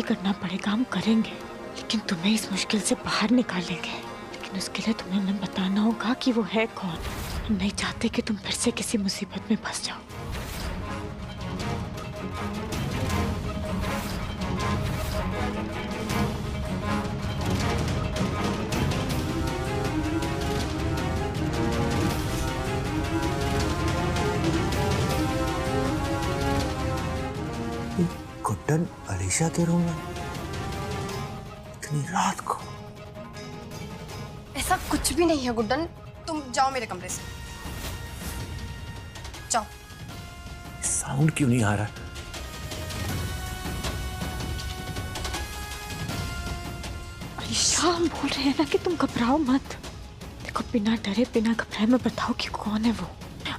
भी करना पड़ेगा हम करेंगे, लेकिन तुम्हें इस मुश्किल से बाहर निकालेंगे। लेकिन उसके लिए तुम्हें हमें बताना होगा कि वो है कौन। हम नहीं चाहते कि तुम फिर से किसी मुसीबत में फंस जाओ। गुड्डन अलीशा के रूम में इतनी रात को? ऐसा कुछ भी नहीं है गुड्डन, तुम जाओ मेरे कमरे से, जाओ। साउंड क्यों नहीं आ रहा? अलीशा हम बोल रहे हैं ना कि तुम घबराओ मत। देखो बिना डरे बिना घबराए में बताओ कि कौन है वो।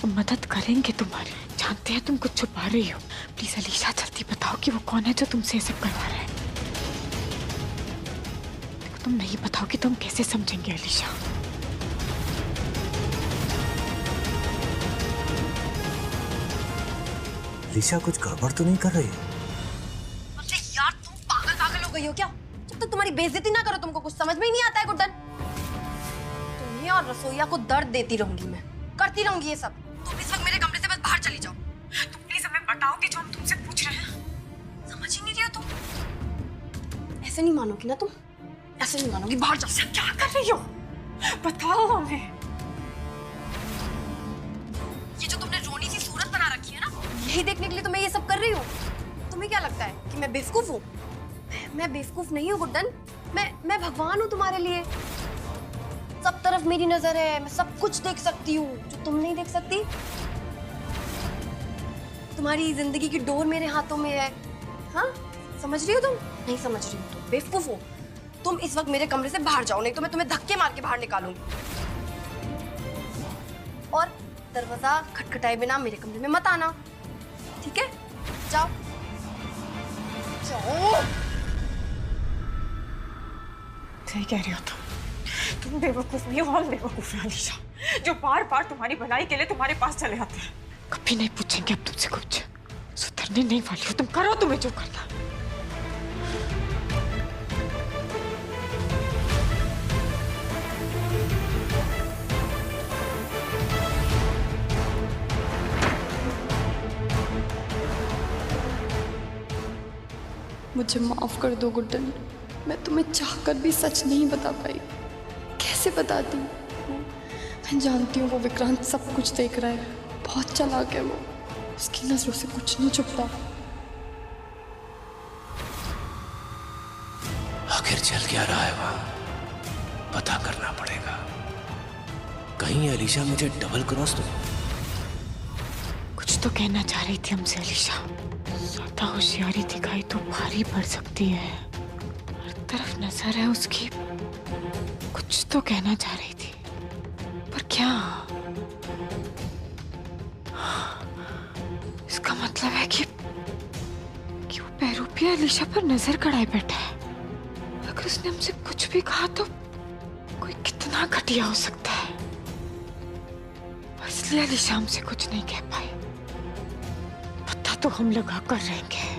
हम मदद करेंगे तुम्हारी। जानते हैं तुम कुछ छुपा रही हो। प्लीज अलीशा जल्दी बताओ कि वो कौन है जो तुमसे ये सब करवा रहा है। देखो तुम नहीं बताओगे तो हम कैसे समझेंगे अलीशा। अलीशा कुछ गड़बड़ तो नहीं कर रही? अरे यार तुम पागल पागल हो गई हो क्या? जब तक तुम्हारी बेइज्जती ना करो तुमको कुछ समझ में ही नहीं आता है गुड्डन। तुम्हें और रसोईया को दर्द देती रहूंगी मैं, करती रहूंगी ये सब। तुम इस वक्त मेरे कमरे से बस बाहर चली जाओ। तुम प्लीज हमें बताओगे जो हम तुमसे पूछ रहे हैं। समझ ही नहीं रही हो तुम। ऐसे नहीं मानोगी ना तुम, ऐसे नहीं मानोगी। बाहर जाओ। क्या कर रही हो बताओ हमें। ये जो तुमने रोनी सी सूरत बना रखी है ना, यही देखने के लिए तो मैं ये सब कर रही हूँ। तुम्हें क्या लगता है कि मैं बेवकूफ हूँ? मैं बेवकूफ नहीं हूँ गुड्डन, मैं भगवान हूँ तुम्हारे लिए। सब तरफ मेरी नजर है, मैं सब कुछ देख सकती हूँ जो तुम नहीं देख सकती। तुम्हारी जिंदगी की डोर मेरे हाथों में है। हाँ समझ रही हो तुम? नहीं समझ रही हो तुम, बेवकूफ हो तुम। इस वक्त मेरे कमरे से बाहर जाओ, नहीं तो मैं तुम्हें धक्के मार के बाहर निकालूंगी। और दरवाजा खटखटाए बिना मेरे कमरे में मत आना, ठीक है? जाओ जाओ। सही कह रही हो तुम बेवकूफ नहीं हो। हम बेवकूफ हैं अलीशा, जो बार बार तुम्हारी भलाई के लिए तुम्हारे पास चले आते हैं। कभी नहीं पूछेंगे अब तुमसे कुछ। सुधरने नहीं वाली हो तुम, करो तुम्हें जो करना। मुझे माफ कर दो गुड्डन, मैं तुम्हें चाहकर भी सच नहीं बता पाई। कैसे बताती? मैं जानती हूँ वो विक्रांत सब कुछ देख रहा है, बहुत चालाक है वो, उसकी नजरों से कुछ नहीं छुपता। आखिर चल क्या रहा है वहां? पता करना पड़ेगा। कहीं अलीशा मुझे डबल क्रॉस तो। कुछ तो कहना चाह रही थी हमसे अलीशा। ज्यादा होशियारी दिखाई तो भारी पड़ सकती है। हर तरफ नजर है उसकी। कुछ तो कहना चाह रही थी, पर क्या? इसका मतलब है कि वो बहरूपिया अलीशा पर नजर गड़ाए बैठा है। अगर उसने हमसे कुछ भी कहा तो कोई कितना घटिया हो सकता है। इसलिए अलीशा हमसे कुछ नहीं कह पाई। पता तो हम लगा कर रहेंगे।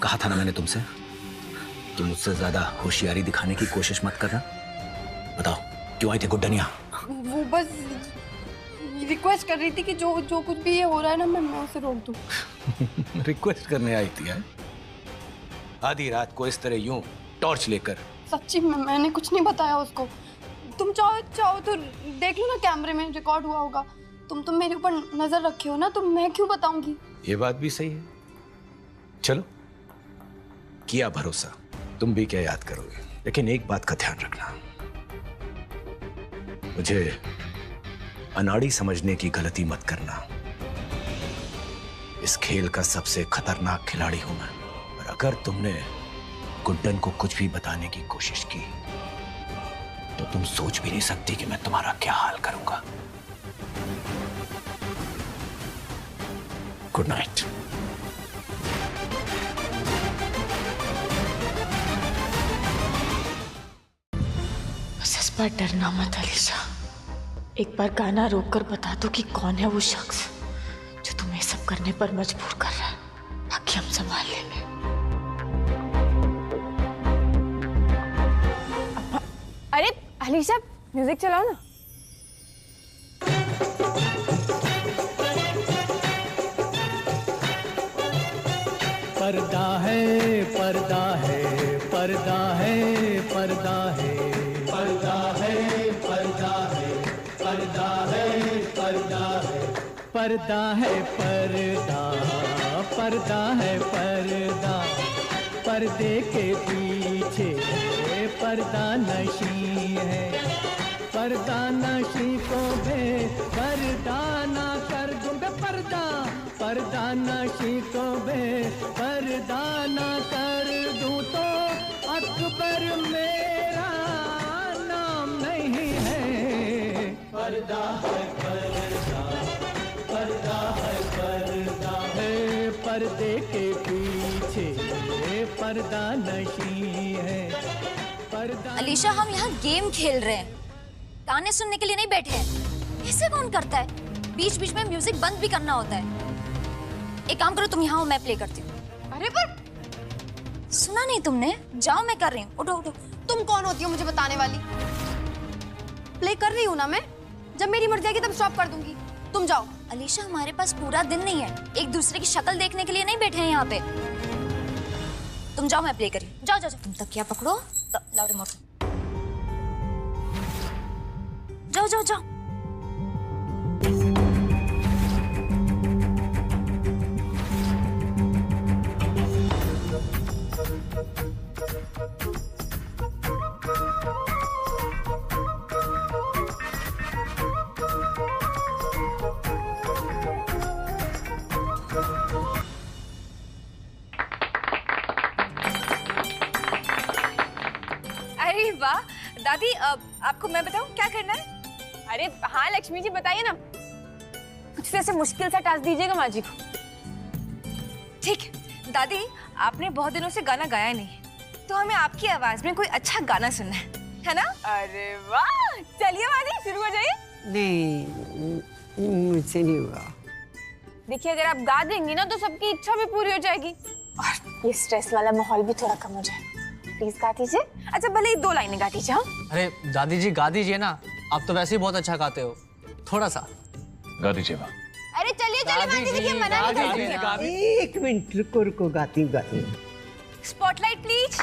कहा था ना मैंने तुमसे कि मुझसे ज्यादा होशियारी दिखाने की कोशिश मत करना। बताओ क्यों आई थी गुड्डन यहाँ? वो बस रिक्वेस्ट कर रही थी कि जो कुछ भी ये हो रहा है ना, मैं उसे रोक दूं। रिक्वेस्ट करने आई थी है? आधी रात को इस तरह यूं टॉर्च लेकर? सच्ची मैंने कुछ नहीं बताया उसको। तुम चाहो तो देख लो ना, कैमरे में रिकॉर्ड हुआ होगा। तुम मेरे ऊपर नजर रखे हो ना, तो मैं क्यों बताऊंगी? ये बात भी सही है। चलो किया भरोसा, तुम भी क्या याद करोगे। लेकिन एक बात का ध्यान रखना, मुझे अनाड़ी समझने की गलती मत करना। इस खेल का सबसे खतरनाक खिलाड़ी हूं मैं। और अगर तुमने गुड्डन को कुछ भी बताने की कोशिश की तो तुम सोच भी नहीं सकती कि मैं तुम्हारा क्या हाल करूंगा। Good night. इस बार डरना मत अलीशा। एक बार गाना रोककर बता दो कि कौन है वो शख्स जो तुम्हें सब करने पर मजबूर कर रहा है। बाकी हम संभाल लेंगे। अरे अलीशा, म्यूजिक चलाओ ना। पर्दा है पर्दा है पर्दा है पर्दा है पर्दा है पर्दा है पर्दा है पर्दा है पर्दा है पर्दा पर्दा है पर्दा पर्दे के पीछे पर्दा नशी है। पर्दा नशी को बे पर्दा ना कर दूं बे पर्दा पर्दा नशी को बे पर्दा ना कर दूं तो अकबर मेरा नाम नहीं है। पर्दा है पर्दा पर्दा है पर्दा है पर्दे के पीछे पर्दा नशी है। पर्दा अलीशा, हम यहाँ गेम खेल रहे हैं, गाने सुनने के लिए नहीं बैठे हैं। ऐसे कौन करता है? बीच बीच में म्यूजिक बंद भी करना होता है। एक काम करो, तुम यहाँ हो, मैं प्ले करती हूँ। अरे पर सुना नहीं तुमने? जाओ, मैं कर रही हूँ। उठो उठो। तुम कौन होती हो मुझे बताने वाली? प्ले कर रही हूँ ना मैं, जब मेरी मर्जी आएगी तब स्टॉप कर दूंगी। तुम जाओ। अलीशा, हमारे पास पूरा दिन नहीं है, एक दूसरे की शक्ल देखने के लिए नहीं बैठे हैं यहाँ पे। तुम जाओ, मैं प्ले कर रही हूँ। जाओ जाओ जाओ। तुम तकिया पकड़ो, लाओ रिमोट। जाओ जाओ जाओ। अरे वाह दादी, आपको मैं बताऊं क्या करना है? अरे हाँ लक्ष्मी जी, बताइए ना। कुछ तो ऐसे मुश्किल सा टास्क दीजिएगा माँ जी को। ठीक है दादी, आपने बहुत दिनों से गाना गाया नहीं, तो हमें आपकी आवाज में कोई अच्छा गाना सुनना है ना? अरे वाह, चलिए माँ जी शुरू हो जाइए। नहीं, मुझसे नहीं हुआ। देखिए, अगर आप गा देंगी ना तो सबकी इच्छा भी पूरी हो जाएगी और ये स्ट्रेस वाला माहौल भी थोड़ा कम हो जाएगा। प्लीज गा दीजिए। अच्छा, भले ही 2 लाइनें गा दीजिए। हाँ? अरे दादी जी, गा दीजिए ना, आप तो वैसे ही बहुत अच्छा गाते हो। थोड़ा सा गा दीजिए माँ। अरे चलिए चलिए माँ जी, देखिए मना नहीं कर रही। एक मिनट रुको रुको, गाती हूँ गाती हूँ। Spotlight please.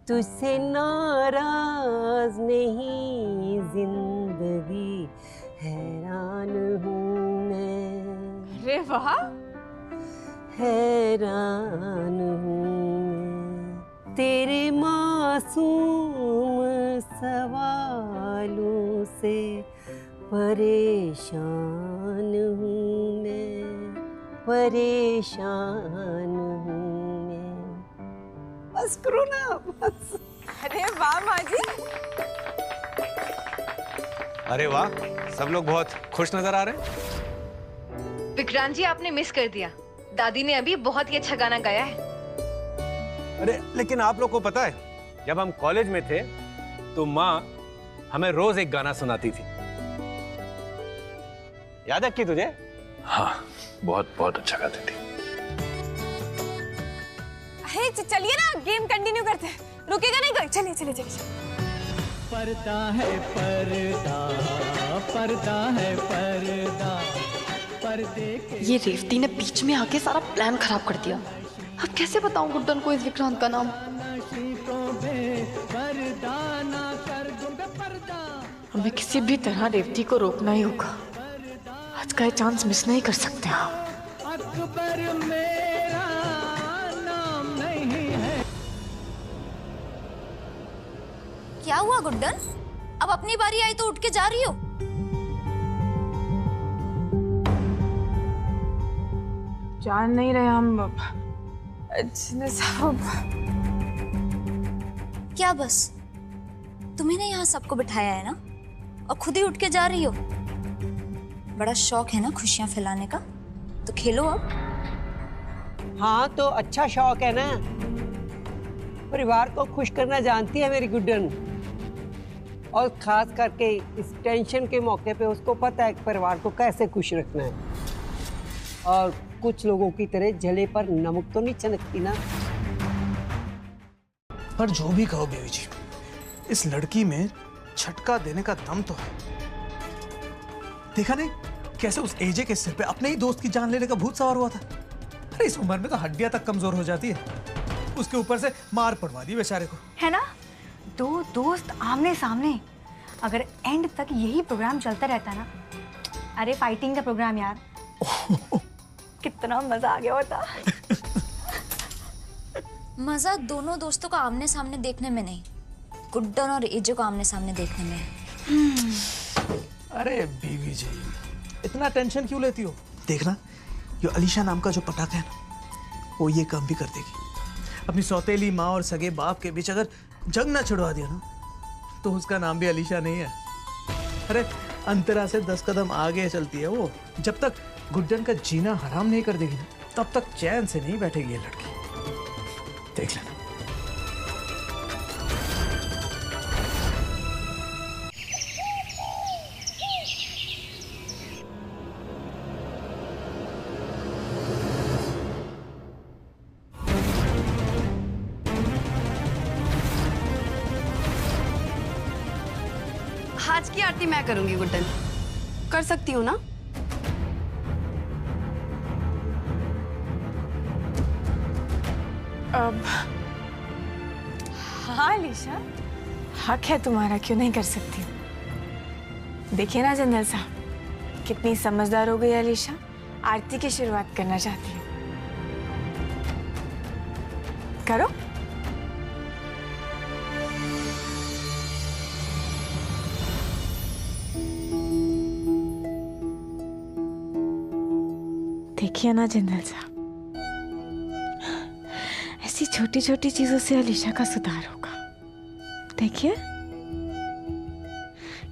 तुझसे नाराज नहीं जिंदगी, हैरान हूँ मैं, अरे वाह, हैरान हूँ मैं तेरे मासूम सवालों से, परेशान हूँ मैं, परेशान हूँ मैं। बस करो ना बस। अरे वाह माँ जी। अरे वाह, सब लोग बहुत खुश नजर आ रहे हैं। विक्रांत जी, आपने मिस कर दिया। दादी ने अभी बहुत ही अच्छा गाना गाया है। अरे लेकिन आप लोग को पता है, जब हम कॉलेज में थे तो माँ हमें रोज एक गाना सुनाती थी। याद है कि तुझे? हाँ, बहुत बहुत अच्छा गाती थी। चलिए ना, गेम कंटिन्यू करते हैं। रुकेगा नहीं कोई। चलिए चलिए चलिए। पर्दा है पर्दा पर्दा है पर्दा पर्दे के। ये रेवती ने बीच में आके सारा प्लान खराब कर दिया। अब कैसे बताऊं गुड्डन को इस विक्रांत का नाम? हमें किसी भी तरह रेवती को रोकना ही होगा। आज का ये चांस मिस नहीं कर सकते हम। अकबर मेरा नाम नहीं है। क्या हुआ गुड्डन? अब अपनी बारी आई तो उठ के जा रही हो? जान नहीं रहे हम साहब। क्या बस तुम्ही ने यहाँ सबको बिठाया है ना, और खुद ही उठ के जा रही हो? बड़ा शौक है ना खुशियां फैलाने का, तो खेलो अब। हाँ तो अच्छा शौक है ना, परिवार को खुश करना जानती है मेरी गुड्डन। और खास करके इस टेंशन के मौके पे उसको पता है कि परिवार को कैसे खुश रखना है। और कुछ लोगों की तरह जले पर नमक तो नहीं छनकती ना। पर जो भी कहो बेबी जी, इस लड़की में झटका देने का दम तो है। देखा नहीं कैसे उस एजे के सिर पे अपने ही दोस्त की जान लेने का भूत सवार हुआ था। अरे इस उम्र में तो हड्डियां तक कमजोर हो जाती है, उसके ऊपर से मार पड़वा दी बेचारे को। है ना, दो दोस्त आमने सामने, अगर एंड तक यही प्रोग्राम चलता रहता ना, अरे फाइटिंग का प्रोग्राम यार, कितना मजा आ गया होता। मजा दोनों दोस्तों को आमने सामने देखने में नहीं, गुड्डन और एजे को आमने सामने देखने में है। अरे बीवी जी, इतना टेंशन क्यों लेती हो? देखना, ये अलीशा नाम का जो पटाखा है ना, वो ये काम भी कर देगी। अपनी सौतेली माँ और सगे बाप के बीच अगर जंग ना छिड़वा दिया ना, तो उसका नाम भी अलीशा नहीं है। अरे अंतरा से 10 कदम आगे चलती है वो। जब तक गुड्डन का जीना हराम नहीं कर देगी ना, तब तक चैन से नहीं बैठेगी ये लड़की। देख लेना। आज की आरती मैं करूंगी गुड्डन, कर सकती हूँ ना? अब हाँ अलीशा, हक है तुम्हारा, क्यों नहीं कर सकती। देखिए ना जनरल साहब, कितनी समझदार हो गई अलीशा, आरती की शुरुआत करना चाहती है। करो। देखिए ना जनरल साहब, ऐसी छोटी छोटी चीजों से अलीशा का सुधार होगा। देखिए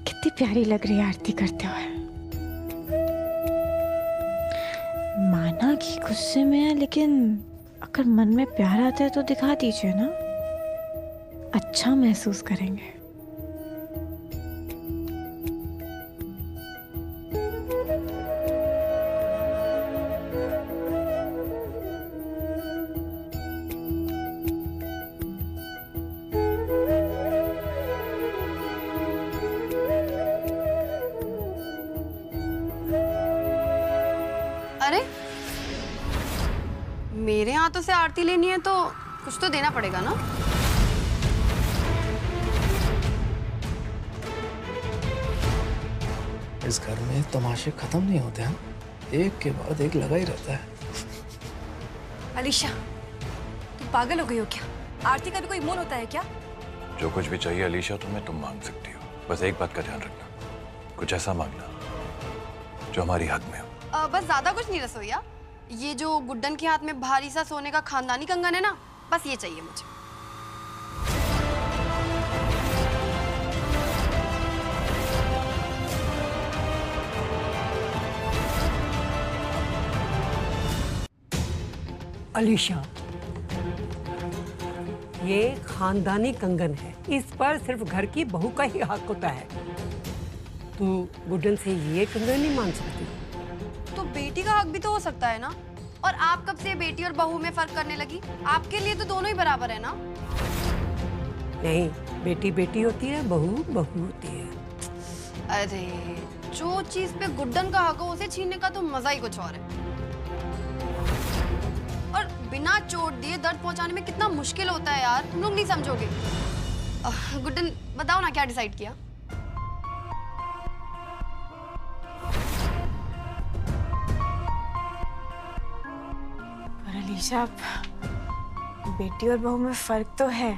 कितनी प्यारी लग रही है आरती करते हुए। माना कि गुस्से में है, लेकिन अगर मन में प्यार आता है तो दिखा दीजिए ना, अच्छा महसूस करेंगे। अरे मेरे हाथों से आरती लेनी है तो कुछ तो देना पड़ेगा ना। इस घर में तमाशे खत्म नहीं होते हैं, एक के बाद एक लगा ही रहता है। अलीशा, तुम पागल हो गई हो क्या? आरती का भी कोई मोल होता है क्या? जो कुछ भी चाहिए अलीशा तुम्हें, तुम मांग सकती हो। बस एक बात का ध्यान रखना, कुछ ऐसा मांगना जो हमारी हद में हो। बस ज्यादा कुछ नहीं रसोईया, ये जो गुड्डन के हाथ में भारी सा सोने का खानदानी कंगन है ना, बस ये चाहिए मुझे। अलीशा, ये खानदानी कंगन है, इस पर सिर्फ घर की बहू का ही हक होता है। तू गुड्डन से ये कंगन नहीं मान सकती। तो बेटी का हक भी तो हो सकता है ना। और आप कब से बेटी और बहू में फर्क करने लगी? आपके लिए तो दोनों ही बराबर है ना। नहीं, बेटी बेटी होती है, बहू बहू होती है। अरे जो चीज पे गुड्डन का हक हो उसे छीनने का तो मजा ही कुछ और है। और बिना चोट दिए दर्द पहुंचाने में कितना मुश्किल होता है यार, तुम लोग नहीं समझोगे। गुड्डन बताओ ना क्या डिसाइड किया? अलीशा, बेटी और बहू में फर्क तो है।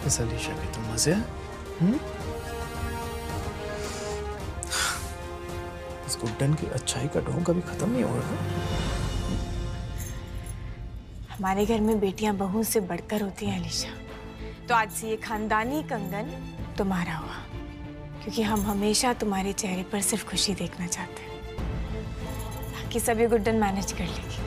इस अलीशा के तो मजे हैं। इसको गुड्डन की अच्छाई का ढोंग कभी खत्म नहीं होगा। हमारे घर में बेटियां बहू से बढ़कर होती हैं अलीशा। तो आज से ये खानदानी कंगन तुम्हारा हुआ, क्योंकि हम हमेशा तुम्हारे चेहरे पर सिर्फ खुशी देखना चाहते हैं। बाकी सभी गुड्डन मैनेज कर लेगी।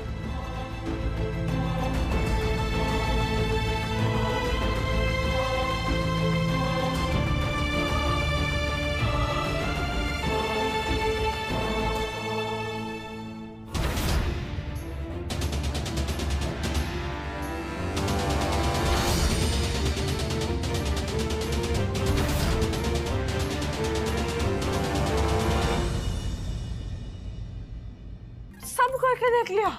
करके देख लिया,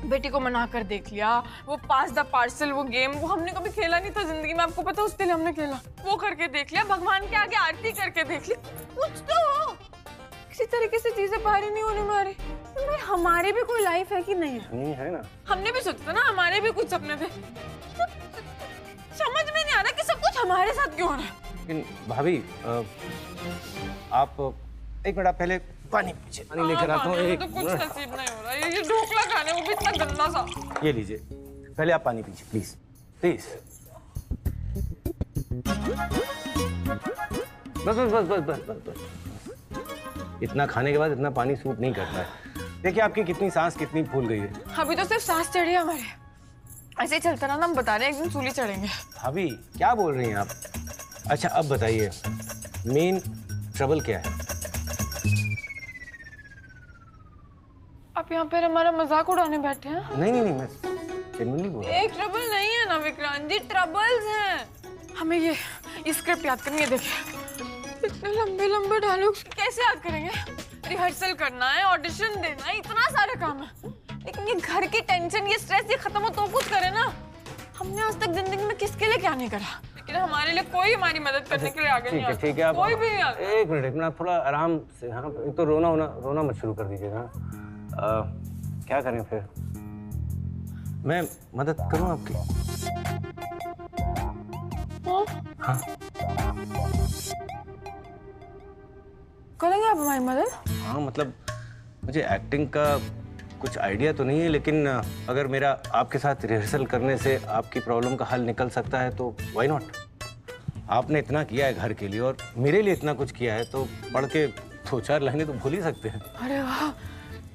बेटी को मना कर देख लिया, वो पास द पार्सल वो गेम वो हमने कभी खेला नहीं था जिंदगी में, आपको पता उसके लिए हमने खेला, वो करके देख लिया, भगवान के आगे आरती करके देख ली, कुछ तो हो। किसी तरीके से चीजें पारी नहीं होने मारी। तो भाई हमारी भी कोई लाइफ है कि नहीं है? नहीं है ना। हमने भी सोचा था ना, हमारे भी कुछ सपने थे। समझ में नहीं आ रहा कि सब कुछ हमारे साथ क्यों हो रहा है। लेकिन भाभी आप एक मिनट, आप पहले पानी पीछे, पानी लेकर आता हूँ। तो कुछ नसीब नहीं हो रहा है, ये ढोकला खाने वो भी इतना गंदा सा। ये लीजिए, पहले आप पानी पीछे प्लीज प्लीज। बस बस बस बस बस बस बस। इतना खाने के बाद इतना पानी सूट नहीं करता है। देखिए आपकी कितनी सांस कितनी फूल गई है। अभी तो सिर्फ सांस चढ़ी है हमारे, ऐसे ही चलता रहा ना, हम बता रहे हैं एक दिन सूली चढ़ेंगे। भाभी क्या बोल रही हैं आप? अच्छा अब बताइए मेन ट्रबल क्या है? आप यहाँ पे हमारा मजाक उड़ाने बैठे हैं? नहीं नहीं नहीं, मैं जेन्युइनली बोल रहा हूँ। एक ट्रबल नहीं है ना विक्रांत जी, ट्रबल्स हैं। हमें ये स्क्रिप्ट याद करनी है। देखिए इतने लंबे लंबे डायलॉग्स कैसे याद करेंगे? रिहर्सल करना है, ऑडिशन देना है, इतना सारा काम है। लेकिन ये घर की टेंशन, ये स्ट्रेस, ये खत्म हो तो कुछ करे ना। हमने आज तक जिंदगी में किसके लिए क्या नहीं करा, लेकिन हमारे लिए कोई हमारी मदद करने के लिए आगे नहीं आता। ठीक है, आप कोई भी नहीं आता। एक मिनट थोड़ा आराम से। हाँ एक तो रोना मत शुरू कर दीजिएगा। क्या करें फिर? मैं मदद करूं आपकी? हाँ करेंगे आप हमारी मदद? हाँ मतलब मुझे एक्टिंग का कुछ आइडिया तो नहीं है, लेकिन अगर मेरा आपके साथ रिहर्सल करने से आपकी प्रॉब्लम का हल निकल सकता है तो व्हाई नॉट। आपने इतना किया है घर के लिए और मेरे लिए इतना कुछ किया है, तो पढ़ के 2-4 लाइनें तो भूल ही सकते हैं। अरे वाह,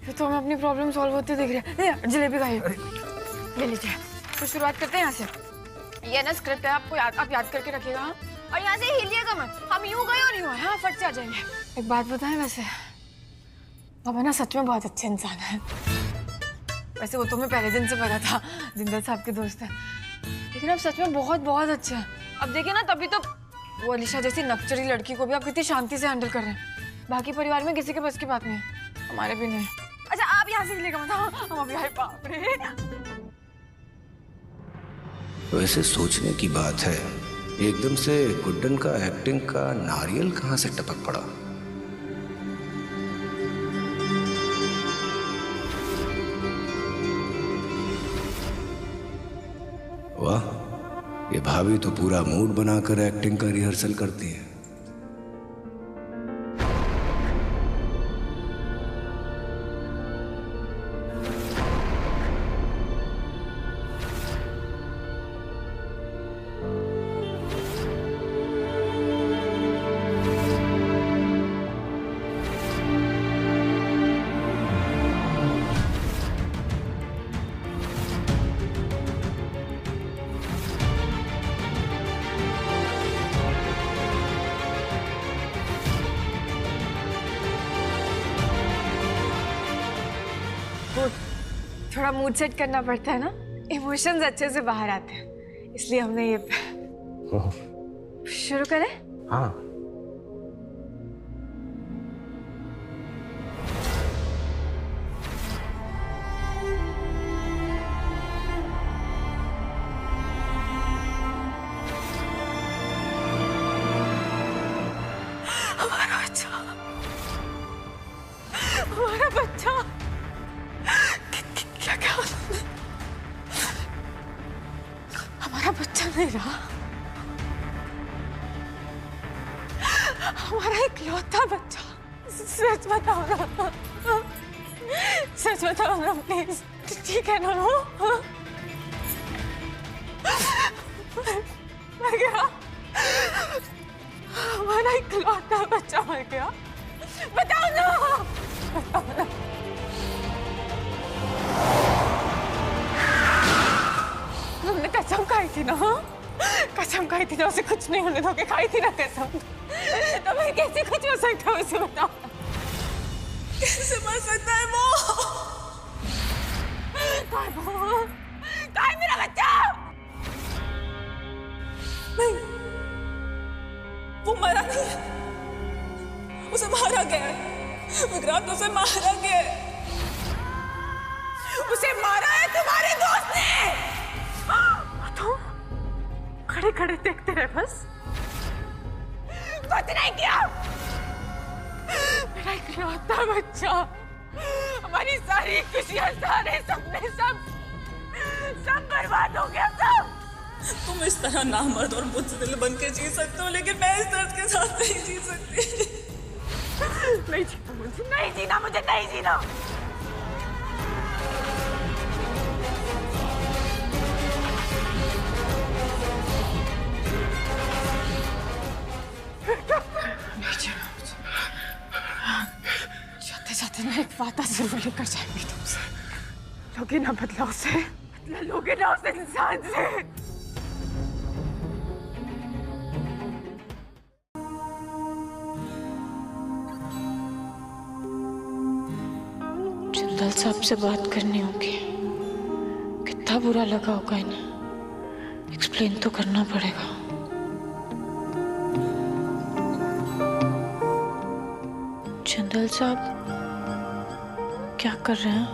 ये तो हमें अपनी प्रॉब्लम सॉल्व होती दिख रही है। जलेबी खाइए, ले लीजिए। तो शुरुआत करते हैं यहाँ से। ये ना स्क्रिप्ट है, आप याद करके रखिएगा। हाँ? और यहाँ से हिलिएगा मत, हम यूं गए और यूं, हाँ फट से आ जाएंगे। एक बात बताएं, वैसे बाबा ना सच में बहुत अच्छे इंसान है। वैसे वो तो हमें पहले दिन से पता था, जिंदल साहब के दोस्त हैं, लेकिन अब सच में बहुत बहुत अच्छे हैं। अब देखिए ना, तभी तो वो अलीशा जैसी नकचरी लड़की को भी आप कितनी शांति से हैंडल कर रहे हैं। बाकी परिवार में किसी के बस की बात नहीं है, हमारे भी नहीं। अच्छा आप यहाँ से हिलेगा मत, हम अभी आए। बाप रे। वैसे सोचने की बात है, एकदम से गुड्डन का एक्टिंग का नारियल कहाँ से टपक पड़ा? वाह, ये भाभी तो पूरा मूड बनाकर एक्टिंग का रिहर्सल करती है। थोड़ा मूड सेट करना पड़ता है ना, इमोशंस अच्छे से बाहर आते हैं, इसलिए हमने ये शुरू करें। हाँ हमारा बच्चा हमारा बच्चा नहीं रहा, हमारा इकलौता बच्चा सच बताओ ना, सच बताओ ना प्लीज। ठीक है ना वो? मर गया, हमारा इकलौता बच्चा मर गया। बताओ ना, बताओ ना। तुमने कसम खाई थी ना? कसम खाई थी ना, उसे कुछ नहीं होने दोगे, खाई थी ना कसम। तो मैं कैसे कुछ हो सकता है उसे बताओ। कैसे मर सकता है वो? कहाँ है मेरा बच्चा? नहीं, वो मरा नहीं है, उसे मारा गया है। विक्रांत, उसे मारा गया है। उसे मारा है तुम्हारे दोस्त ने। तो खड़े खड़े देखते रहे बस, कुछ नहीं किया। मेरा इकलौता बच्चा, हमारी सारी खुशियां, सारे सपने, सब बर्बाद हो गया सब। तुम इस तरह नामर्द और बुज़दिल बन के जी सकते हो, लेकिन मैं इस दर्द के साथ नहीं जी सकती। नहीं जीना मुझे, नहीं जीना मुझे, नहीं जीना। जाते जाते मैं एक वादा जरूर लेकर जाएंगी तुमसे। लोगे ना बदला उसे, बदला लोगे ना उस इंसान से। चंदल साहब से बात करनी होगी। कितना बुरा लगा होगा इन्हें, एक्सप्लेन तो करना पड़ेगा। चंदल साहब क्या कर रहे हैं?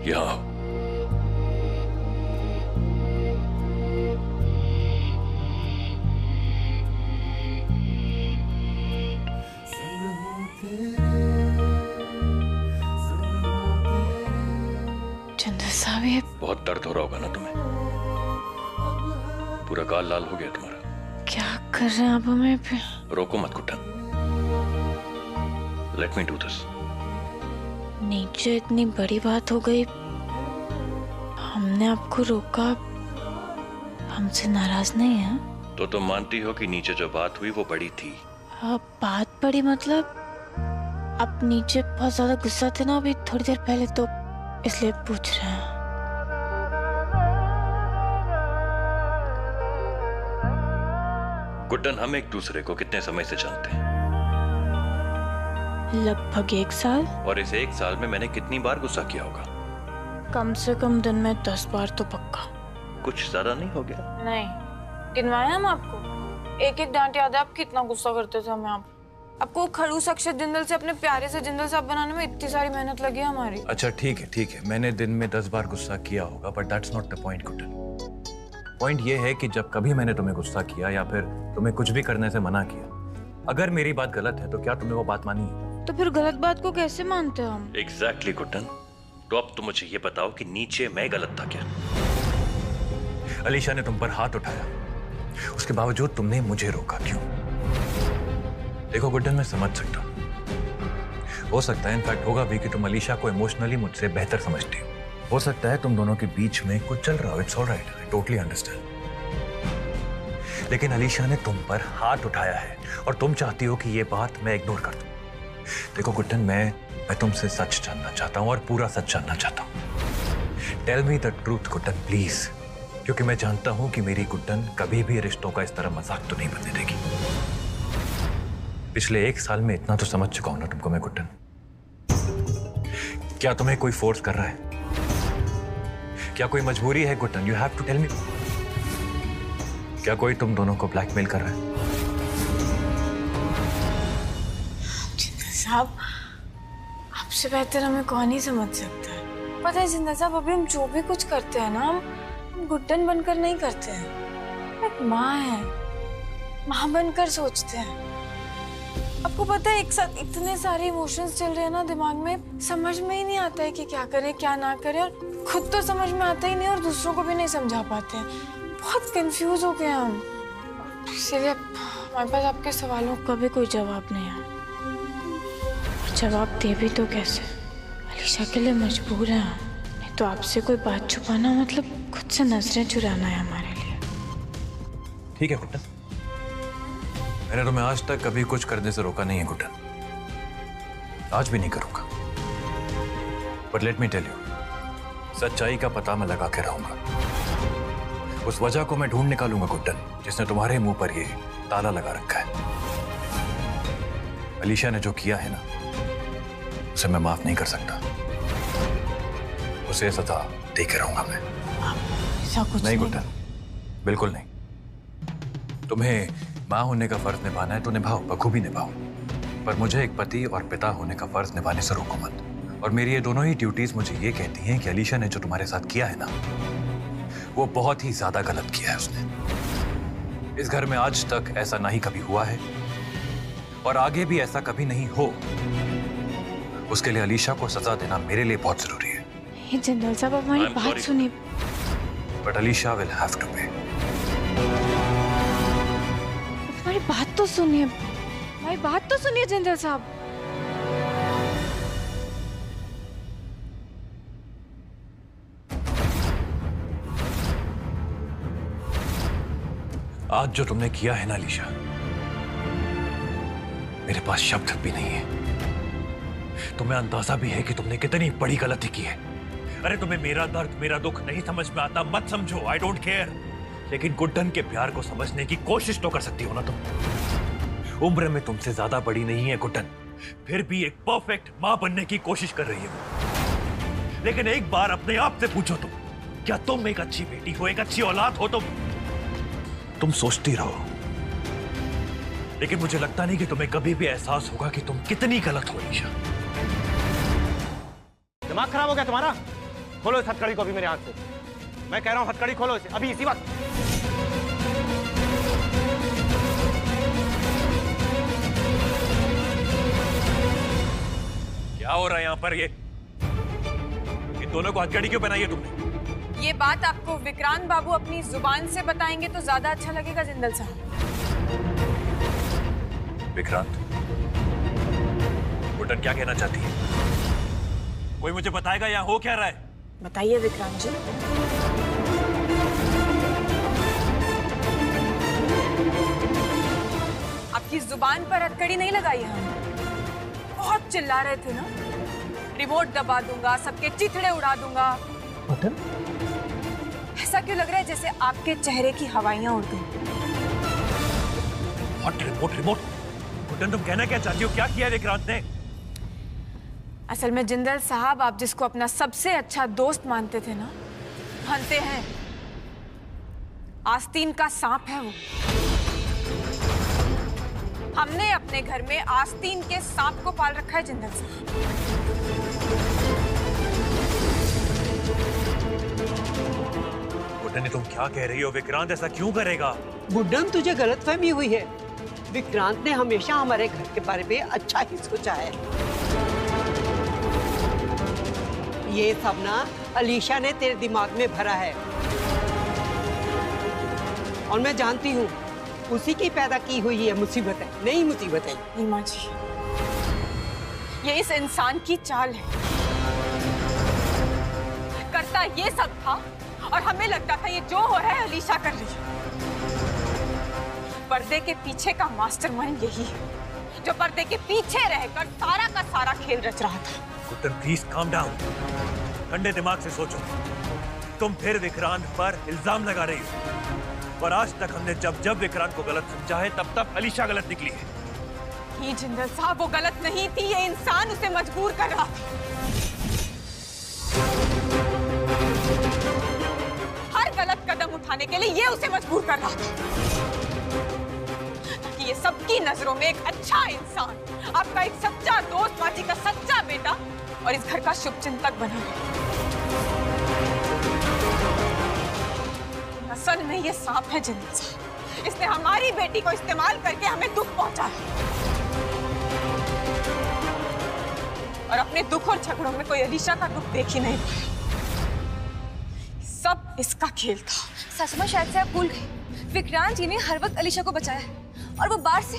यहाँ चंदल साहब ये बहुत दर्द हो रहा होगा ना तुम्हें, पूरा गाल लाल हो गया तुम्हारा। क्या कर रहे हैं आप हमें पे? रोको मत Kuttan, let me do this. नीचे इतनी बड़ी बात हो गई, हमने आपको रोका, हमसे नाराज नहीं है? तो तुम मानती हो कि नीचे जो बात हुई वो बड़ी थी? बात बड़ी मतलब? आप नीचे बहुत ज्यादा गुस्सा थे ना अभी थोड़ी देर पहले, तो इसलिए पूछ रहे हैं। गुड्डन, हम एक दूसरे को कितने समय से जानते हैं? लगभग 1 साल। और इस 1 साल में मैंने कितनी बार गुस्सा किया होगा? कम से कम दिन में 10 बार तो पक्का। कुछ ज्यादा नहीं हो गया? नहीं, गिनवाए हम आपको, एक एक डांट याद है आप कितना गुस्सा करते थे हमें। आपको खड़ूस अक्षर जिंदल से अपने प्यारे से जिंदल साहब बनाने में इतनी सारी मेहनत लगी है हमारी। अच्छा ठीक है, मैंने दिन में 10 बार गुस्सा किया होगा, but that's not the point Guddan. Point ये है कि जब कभी मैंने तुम्हें गुस्सा किया या फिर तुम्हें कुछ भी करने से मना किया, अगर मेरी बात गलत है तो क्या तुमने वो बात मानी है? तो फिर गलत बात को कैसे मानते हैं हम? एग्जैक्टली गुड्डन, तो अब तुम मुझे ये बताओ कि नीचे मैं गलत था क्या? अलीशा ने तुम पर हाथ उठाया, उसके बावजूद तुमने मुझे रोका, क्यों? देखो गुड्डन, मैं समझ सकता हूँ, हो सकता है इनफैक्ट होगा भी कि तुम अलीशा को इमोशनली मुझसे बेहतर समझती हो। हो सकता है तुम दोनों के बीच में कुछ चल रहा हो, it's alright, I totally understand. लेकिन अलीशा ने तुम पर हाथ उठाया है और तुम चाहती हो कि ये बात मैं इग्नोर कर दूं। देखो गुड्डन, मैं तुमसे सच जानना चाहता हूं और पूरा सच जानना चाहता हूं। Tell me the truth Guddan please, क्योंकि मैं जानता हूं कि मेरी गुड्डन कभी भी रिश्तों का इस तरह मजाक तो नहीं बनने देगी। पिछले 1 साल में इतना तो समझ चुका हूं ना तुमको मैं गुड्डन। क्या तुम्हें कोई फोर्स कर रहा है? क्या कोई मजबूरी है Guddan? You have to tell me. क्या कोई तुम दोनों को ब्लैकमेल कर रहा है? साहब, आपसे बेहतर हमें कौन ही समझ सकता है। पता है जिंदा साहब, अभी हम जो भी कुछ करते हैं ना, हम गुड्डन बनकर नहीं करते हैं। एक माँ है, माँ बनकर सोचते हैं। आपको पता है एक साथ इतने सारे इमोशंस चल रहे हैं ना दिमाग में, समझ में ही नहीं आता है कि क्या करें क्या ना करें, और खुद तो समझ में आता ही नहीं और दूसरों को भी नहीं समझा पाते हैं। बहुत कंफ्यूज हो गए हम। इसीलिए हमारे पास आपके सवालों का भी कोई जवाब नहीं है। और जवाब दे भी तो कैसे? अलीशा के लिए मजबूर है। नहीं तो आपसे कोई बात छुपाना मतलब खुद से नजरें चुराना है हमारे लिए। ठीक है गुड्डन, मैंने तुम्हें आज तक कभी कुछ करने से रोका नहीं है गुड्डन, आज भी नहीं करूंगा। But let me tell you, सच्चाई का पता मैं लगा के रहूंगा। उस वजह को मैं ढूंढ निकालूंगा गुड्डन, जिसने तुम्हारे मुंह पर ये ताला लगा रखा है। अलीशा ने जो किया है ना, उसे मैं माफ नहीं कर सकता। उसे सजा दे के रहूंगा मैं। ऐसा कुछ नहीं गुड्डन, बिल्कुल नहीं। तुम्हें माँ होने का फर्ज निभाना है तो निभाओ, बखूबी निभाओ। पर मुझे एक पति और पिता होने का फर्ज निभाने से रोको मत। और मेरी ये दोनों ही ड्यूटीज मुझे ये कहती हैं कि अलीशा ने जो तुम्हारे साथ किया है ना, वो बहुत ही ज्यादा गलत किया है उसने। इस घर में आज तक ऐसा ना ही कभी हुआ है और आगे भी ऐसा कभी नहीं हो। उसके लिए अलीशा को सजा देना मेरे लिए बहुत जरूरी है। ये जिंदल साहब, हमारी बात सुनिए। But Alisha will have to pay. हमारी बात तो सुनिए, हमारी बात तो सुनिए जिंदल साहब। आज जो तुमने किया है ना अलीशा, मेरे पास शब्द भी नहीं है। तुम्हें अंदाजा भी है कि तुमने कितनी बड़ी गलती की है। अरे तुम्हें मेरा दर्द, मेरा दुख नहीं समझ में आता, मत समझो, आई डोंट केयर। लेकिन गुड्डन के प्यार को समझने की कोशिश तो कर सकती हो ना तुम। उम्र में तुमसे ज्यादा बड़ी नहीं है गुड्डन, फिर भी एक परफेक्ट मां बनने की कोशिश कर रही है। लेकिन एक बार अपने आप से पूछो तुम, क्या तुम एक अच्छी बेटी हो, एक अच्छी औलाद हो? तुम सोचती रहो, लेकिन मुझे लगता नहीं कि तुम्हें कभी भी एहसास होगा कि तुम कितनी गलत हो अलीशा। दिमाग खराब हो गया तुम्हारा? खोलो इस हथकड़ी को अभी मेरे हाथ से। मैं कह रहा हूं हथकड़ी खोलो इसे अभी, इसी वक्त। क्या हो रहा है यहाँ पर? ये इन दोनों को हथकड़ी क्यों पहनाई है तुमने? ये बात आपको विक्रांत बाबू अपनी जुबान से बताएंगे तो ज्यादा अच्छा लगेगा जिंदल साहब। विक्रांत, गुड्डन क्या कहना चाहती है? कोई मुझे बताएगा यहाँ हो क्या रहा है? बताइए विक्रांत जी। आपकी जुबान पर हथकड़ी नहीं लगाई है हमने। बहुत चिल्ला रहे थे ना, रिमोट दबा दूंगा, सबके चिथड़े उड़ा दूंगा। ऐसा क्यों लग रहा है जैसे आपके चेहरे की हवाइयां उड़ गई? Remote remote? गुड्डन तुम कहना क्या चाहती हो? क्या किया विक्रांत ने? असल में जिंदल साहब, आप जिसको अपना सबसे अच्छा दोस्त मानते थे ना, मानते हैं आस्तीन का सांप है वो। हमने अपने घर में आस्तीन के सांप को पाल रखा है जिंदल साहब। गुड्डन, तुम क्या कह रही हो? विक्रांत ऐसा क्यों करेगा? गुड्डन, तुझे गलतफहमी हुई है। विक्रांत ने हमेशा हमारे घर के बारे में अच्छा ही सोचा है। ये सब ना अलीशा ने तेरे दिमाग में भरा है और मैं जानती हूँ उसी की पैदा की हुई है मुसीबत है, नई मुसीबत है। नहीं माँ जी, ये इस इंसान की चाल है। करता ये सब था और हमें लगता था ये जो हो रहा है अलीशा कर रही है। पर्दे के पीछे का मास्टरमाइंड यही है, जो पर्दे के पीछे रहकर सारा का सारा खेल रच रहा था। गुड्डन प्लीज काम डाउन, ठंडे दिमाग से सोचो। तुम फिर विक्रांत पर इल्जाम लगा रही हो और आज तक हमने जब जब विक्रांत को गलत समझा है तब तब अलीशा गलत निकली है। ही जिंदल साहब, वो गलत नहीं थी, ये इंसान उसे मजबूर कर रहा था। हर गलत कदम उठाने के लिए ये उसे मजबूर कर रहा था ताकि ये सबकी नजरों में एक अच्छा इंसान, आपका एक सच्चा दोस्त, माँ जी का सच्चा बेटा और इस घर का शुभचिंतक बना। असल में ये सांप है जिंदल साहब। इसने हमारी बेटी को इस्तेमाल करके हमें दुख पहुंचा है और अपने दुख और झगड़ों में कोई अलीशा का दुख देख ही नहीं पाया। सब इसका खेल था। सच में शायद से आप भूल गए, विक्रांत जी ने हर वक्त अलीशा को बचाया और वो बाहर से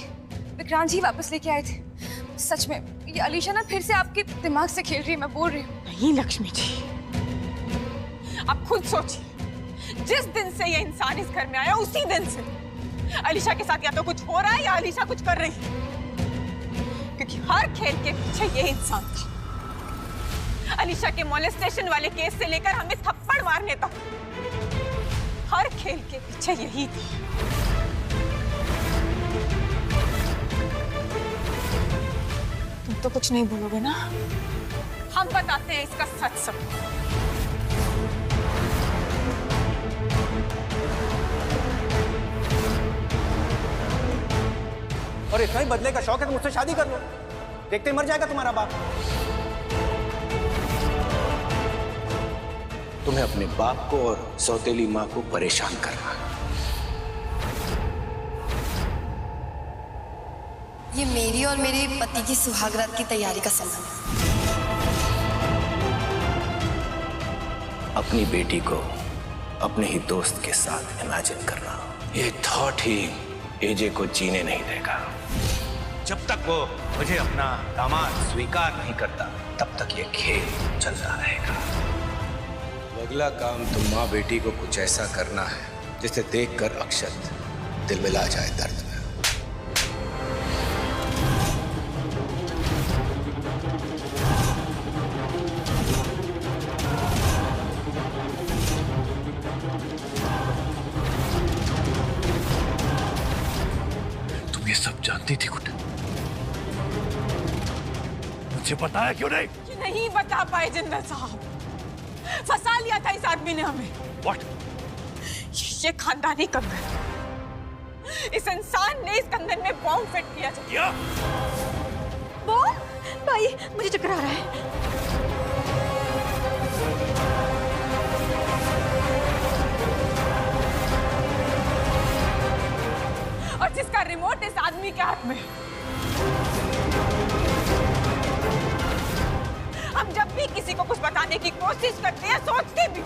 विक्रांत जी वापस लेके आए थे। सच में ये अलीशा ना फिर से आपके दिमाग से खेल रही है, मैं बोल रही हूँ। नहीं लक्ष्मी जी, आप खुद सोचिए, जिस दिन से ये इंसान इस घर में आया उसी दिन से अलीशा के साथ या तो कुछ हो रहा है या अलीशा कुछ कर रही है, क्योंकि हर खेल के पीछे ये इंसान था। अलीशा के मोलेस्टेशन वाले केस से लेकर हमें थप्पड़ मारने तक हर खेल के पीछे यही था। तुम तो कुछ नहीं बोलोगे ना? हम बताते हैं इसका सच सब। और इतना ही बदले का शौक है तो मुझसे शादी कर लो, देखते ही मर जाएगा तुम्हारा बाप। तुम्हें अपने बाप को और सौतेली माँ को परेशान करना। ये मेरी और मेरे पति की सुहागरात की तैयारी का समय है। अपनी बेटी को अपने ही दोस्त के साथ इमेजिन करना, ये थॉट ही एजे को जीने नहीं देगा। जब तक वो मुझे अपना दामाद स्वीकार नहीं करता तब तक ये खेल चलता रहेगा। अगला काम तुम माँ बेटी को कुछ ऐसा करना है जिसे देखकर अक्षत दिल मिला जाए दर्द में। तुम ये सब जानती थी गुड्डन? मुझे बताया क्यों नहीं? नहीं बता पाए जिंदल साहब, फंसा लिया था इस आदमी ने हमें। What? ये खानदानी कंगन, इस इंसान ने इस कंगन में बॉम्ब फिट किया। क्या? बॉम्ब? भाई मुझे चक्कर आ रहा है। और जिसका रिमोट इस आदमी के हाथ में। हम जब भी किसी को कुछ बताने की कोशिश करते हैं, सोचते भी,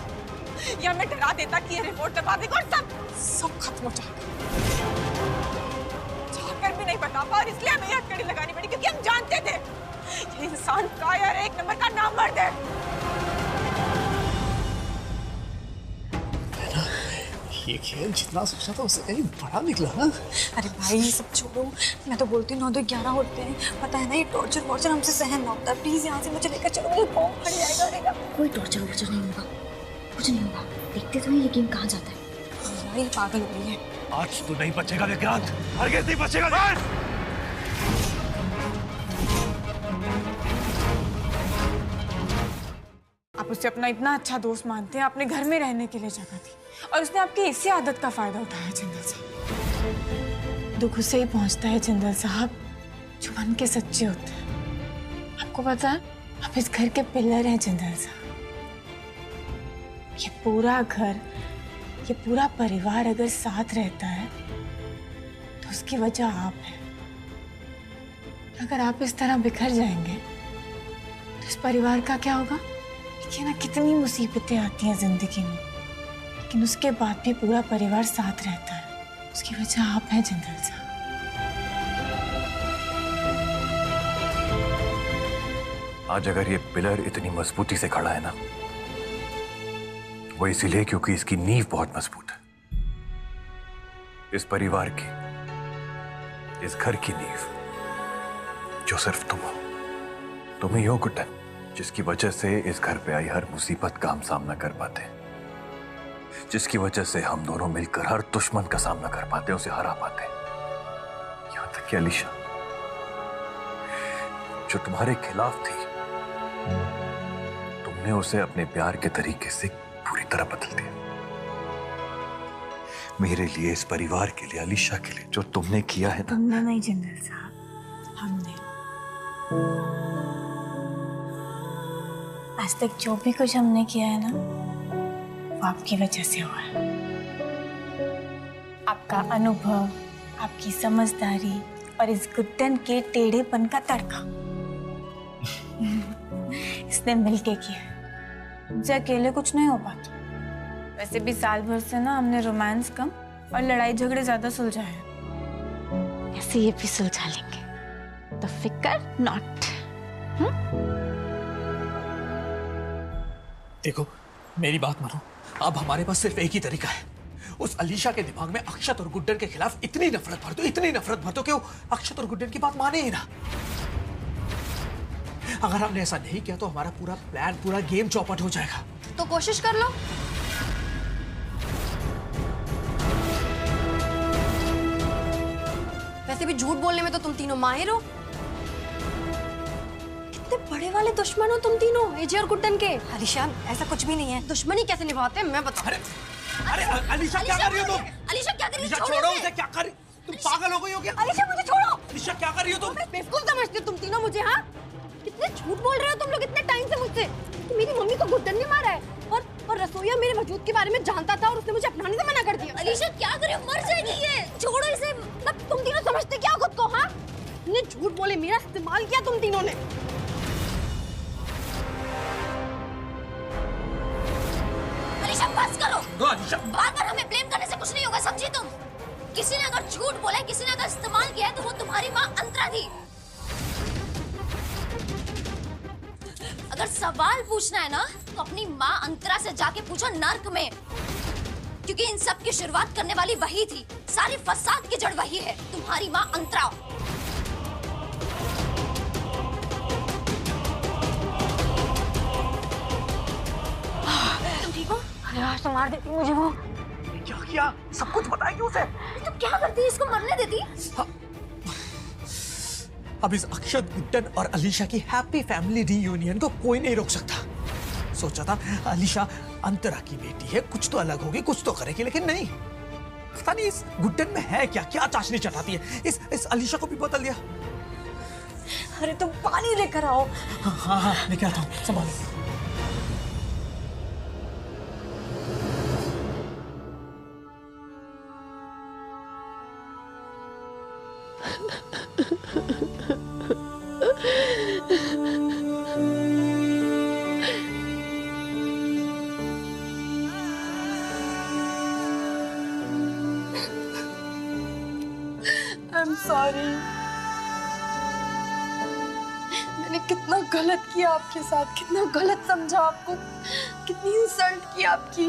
या हमें डरा देता कि ये रिमोट दबा देगा और सब खत्म हो जाएगा। चाहकर भी नहीं बता पा और इसलिए हमें हथकड़ी लगानी पड़ी, क्योंकि हम जानते थे ये इंसान कायर, एक नंबर का नामर्द है। ये खेल जितना सोचा था उससे कहीं बड़ा निकला ना। अरे भाई ये सब छोड़ो, मैं तो बोलती हूँ 9 2 11 होते हैं। पता है ना ये टॉर्चर वॉर्चर हमसे सहन ना होता। प्लीज यहाँ से मुझे लेकर चलो, मुझे बॉम्ब फट जाएगा। कोई टॉर्चर वॉर्चर नहीं होगा, कुछ नहीं होगा। देखते तो ये गेम कहाँ जाता है। ये पागल हो रही है। आज तू नहीं बचेगा विक्रांत, हरगिज़ नहीं बचेगा। आप उससे अपना इतना अच्छा दोस्त मानते हैं, आपने घर में रहने के लिए जगह दी और उसने आपकी इसी आदत का फायदा उठाया। जिंदल साहब, दुख उससे ही पहुंचता है जिंदल साहब जो मन के सच्चे होते हैं। आपको पता है आप इस घर के पिलर हैं जिंदल साहब। ये पूरा घर, ये पूरा परिवार अगर साथ रहता है तो उसकी वजह आप है। अगर आप इस तरह बिखर जाएंगे तो इस परिवार का क्या होगा? देखिए ना कितनी मुसीबतें आती हैं जिंदगी में, लेकिन उसके बाद भी पूरा परिवार साथ रहता है। उसकी वजह आप हैं जिंदल साहब। आज अगर ये पिलर इतनी मजबूती से खड़ा है ना, वो इसीलिए क्योंकि इसकी नींव बहुत मजबूत है। इस परिवार की, इस घर की नींव जो सिर्फ तुम ही हो गुड्डन, जिसकी वजह से इस घर पे आई हर मुसीबत का हम सामना कर पाते हैं, जिसकी वजह से हम दोनों मिलकर हर दुश्मन का सामना कर पाते हैं, उसे हरा पाते हैं। यहां तक कि अलीशा जो तुम्हारे खिलाफ थी, तुमने उसे अपने प्यार के तरीके से पूरी तरह बदल दिया। मेरे लिए, इस परिवार के लिए, अलीशा के लिए जो तुमने किया है ना। तुमने नहीं जिंदल साहब, हमने। आज तक जो भी कुछ हमने किया है ना, वो आपकी वजह से हुआ है। आपका अनुभव, आपकी समझदारी और इस गुड्डन के टेढ़ेपन का तड़का इसने मिलके किया। मुझे अकेले कुछ नहीं हो पाता। वैसे भी साल भर से ना हमने रोमांस कम, और लड़ाई झगड़े ज्यादा सुलझाए। ऐसे ये भी सुलझा लेंगे, तो फिकर नॉट। देखो मेरी बात मानो, अब हमारे पास सिर्फ एक ही तरीका है। उस अलीशा के दिमाग में अक्षत और गुड्डन के खिलाफ इतनी नफरत भर दो, इतनी नफरत भर दो कि वो अक्षत और गुड्डन की बात माने ही ना। अगर हमने ऐसा नहीं किया तो हमारा पूरा प्लान, पूरा गेम चौपट हो जाएगा। तो कोशिश कर लो। वैसे भी झूठ बोलने में तो तुम तीनों माहिर हो। कितने बड़े वाले दुश्मन हो तुम तीनों, एजे और गुड्डन के। अलीशा ऐसा कुछ भी नहीं है। दुश्मनी कैसे निभाते हैं मैं बता। अरे अलीशा क्या कर रही हो तुम? अलीशा क्या कर रही हो? छोड़ो उसे। क्या कर रही? तुम पागल हो गई हो क्या? अलीशा मुझे छोड़ो। अलीशा क्या कर रही हो तुम? बेवकूफ समझते हो तुम तीनों मुझे? हाँ, कितने झूठ बोल रहे हो तुम लोग इतने टाइम से मुझसे कि मेरी मम्मी को गुड्डन ने मारा है और रसोईया मेरे वजूद के बारे में जानता था और उसने मुझे अपनाने से मना कर दिया। अलीशा क्या करे, मर जाएगी ये, छोड़ो इसे। तब तुम तीनों समझते क्या खुद को? हाँ, इतने झूठ बोले, मेरा इस्तेमाल किया तुम तीनों ने। अलीशा बस करो। बार बार हमें ब्लेम करने से कुछ नहीं होगा, समझी तुम? किसी ने अगर झूठ बोला है, किसी ने अगर इस्तेमाल किया है, तो वो तुम्हारी माँ अंतरा थी। अगर सवाल पूछना है ना तो अपनी माँ अंतरा से जाके पूछो नर्क में, क्योंकि इन सब की शुरुआत करने वाली वही थी। सारी फसाद की जड़ वही है, तुम्हारी माँ अंतरा। तुम ठीक हो? अरे आज तो मार देती मुझे वो। क्या किया? सब कुछ बताएगी उसे। तुम क्या करती? इसको मरने देती? अब इस अक्षत, गुड्डन और अलीशा की हैप्पी फैमिली रीयूनियन को कोई नहीं रोक सकता। सोचा था अलीशा अंतरा की बेटी है, कुछ तो अलग होगी, कुछ तो करेगी, लेकिन नहीं। पता नहीं इस गुड्डन में है क्या, क्या चाशनी चटाती है। इस अलीशा को भी बदल दिया। अरे तुम पानी लेकर आओ। हाँ हाँ लेके आता हूँ, संभालो। I'm sorry। मैंने कितना गलत किया आपके साथ, कितना गलत समझा आपको, कितनी इंसल्ट की आपकी,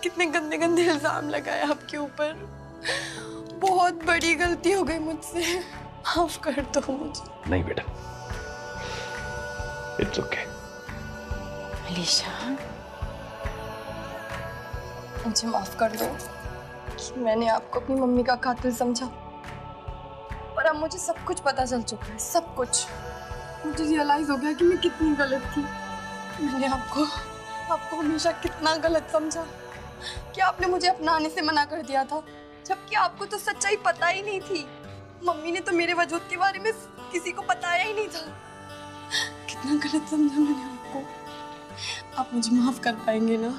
कितने गंदे गंदे इल्जाम लगाए आपके ऊपर। बहुत बड़ी गलती हो गई मुझसे, माफ कर दो मुझे। नहीं बेटा, इट्स ओके। अलीशा मुझे माफ कर दो कि मैंने आपको अपनी मम्मी का कातिल समझा, पर अब मुझे सब कुछ पता चल चुका है, सब कुछ। मुझे रियलाइज हो गया कि मैं कितनी गलत थी। मैंने आपको हमेशा कितना गलत समझा कि आपने मुझे अपनाने से मना कर दिया था, जबकि आपको तो सच्चाई पता ही नहीं थी। मम्मी ने तो मेरे वजूद के बारे में किसी को बताया ही नहीं था। कितना गलत समझा मैंने आपको। आप मुझे माफ कर पाएंगे ना?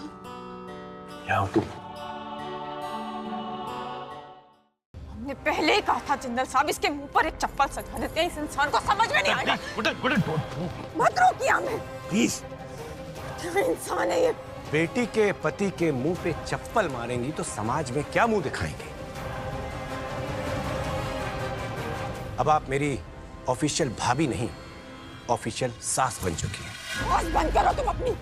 हमने पहले ही कहा था जिंदल साहब, इसके मुंह पर एक चप्पल सजा देते हैं, इस इंसान को समझ में नहीं आएगा। मत रोकिए हमें प्लीज। क्या इंसान है ये? बेटी के पति के मुंह पे चप्पल मारेंगी तो समाज में क्या मुंह दिखाएंगे? अब आप मेरी ऑफिशियल भाभी नहीं, ऑफिशियल सास बन चुकी हैं। बस बंद करो तुम अपनी।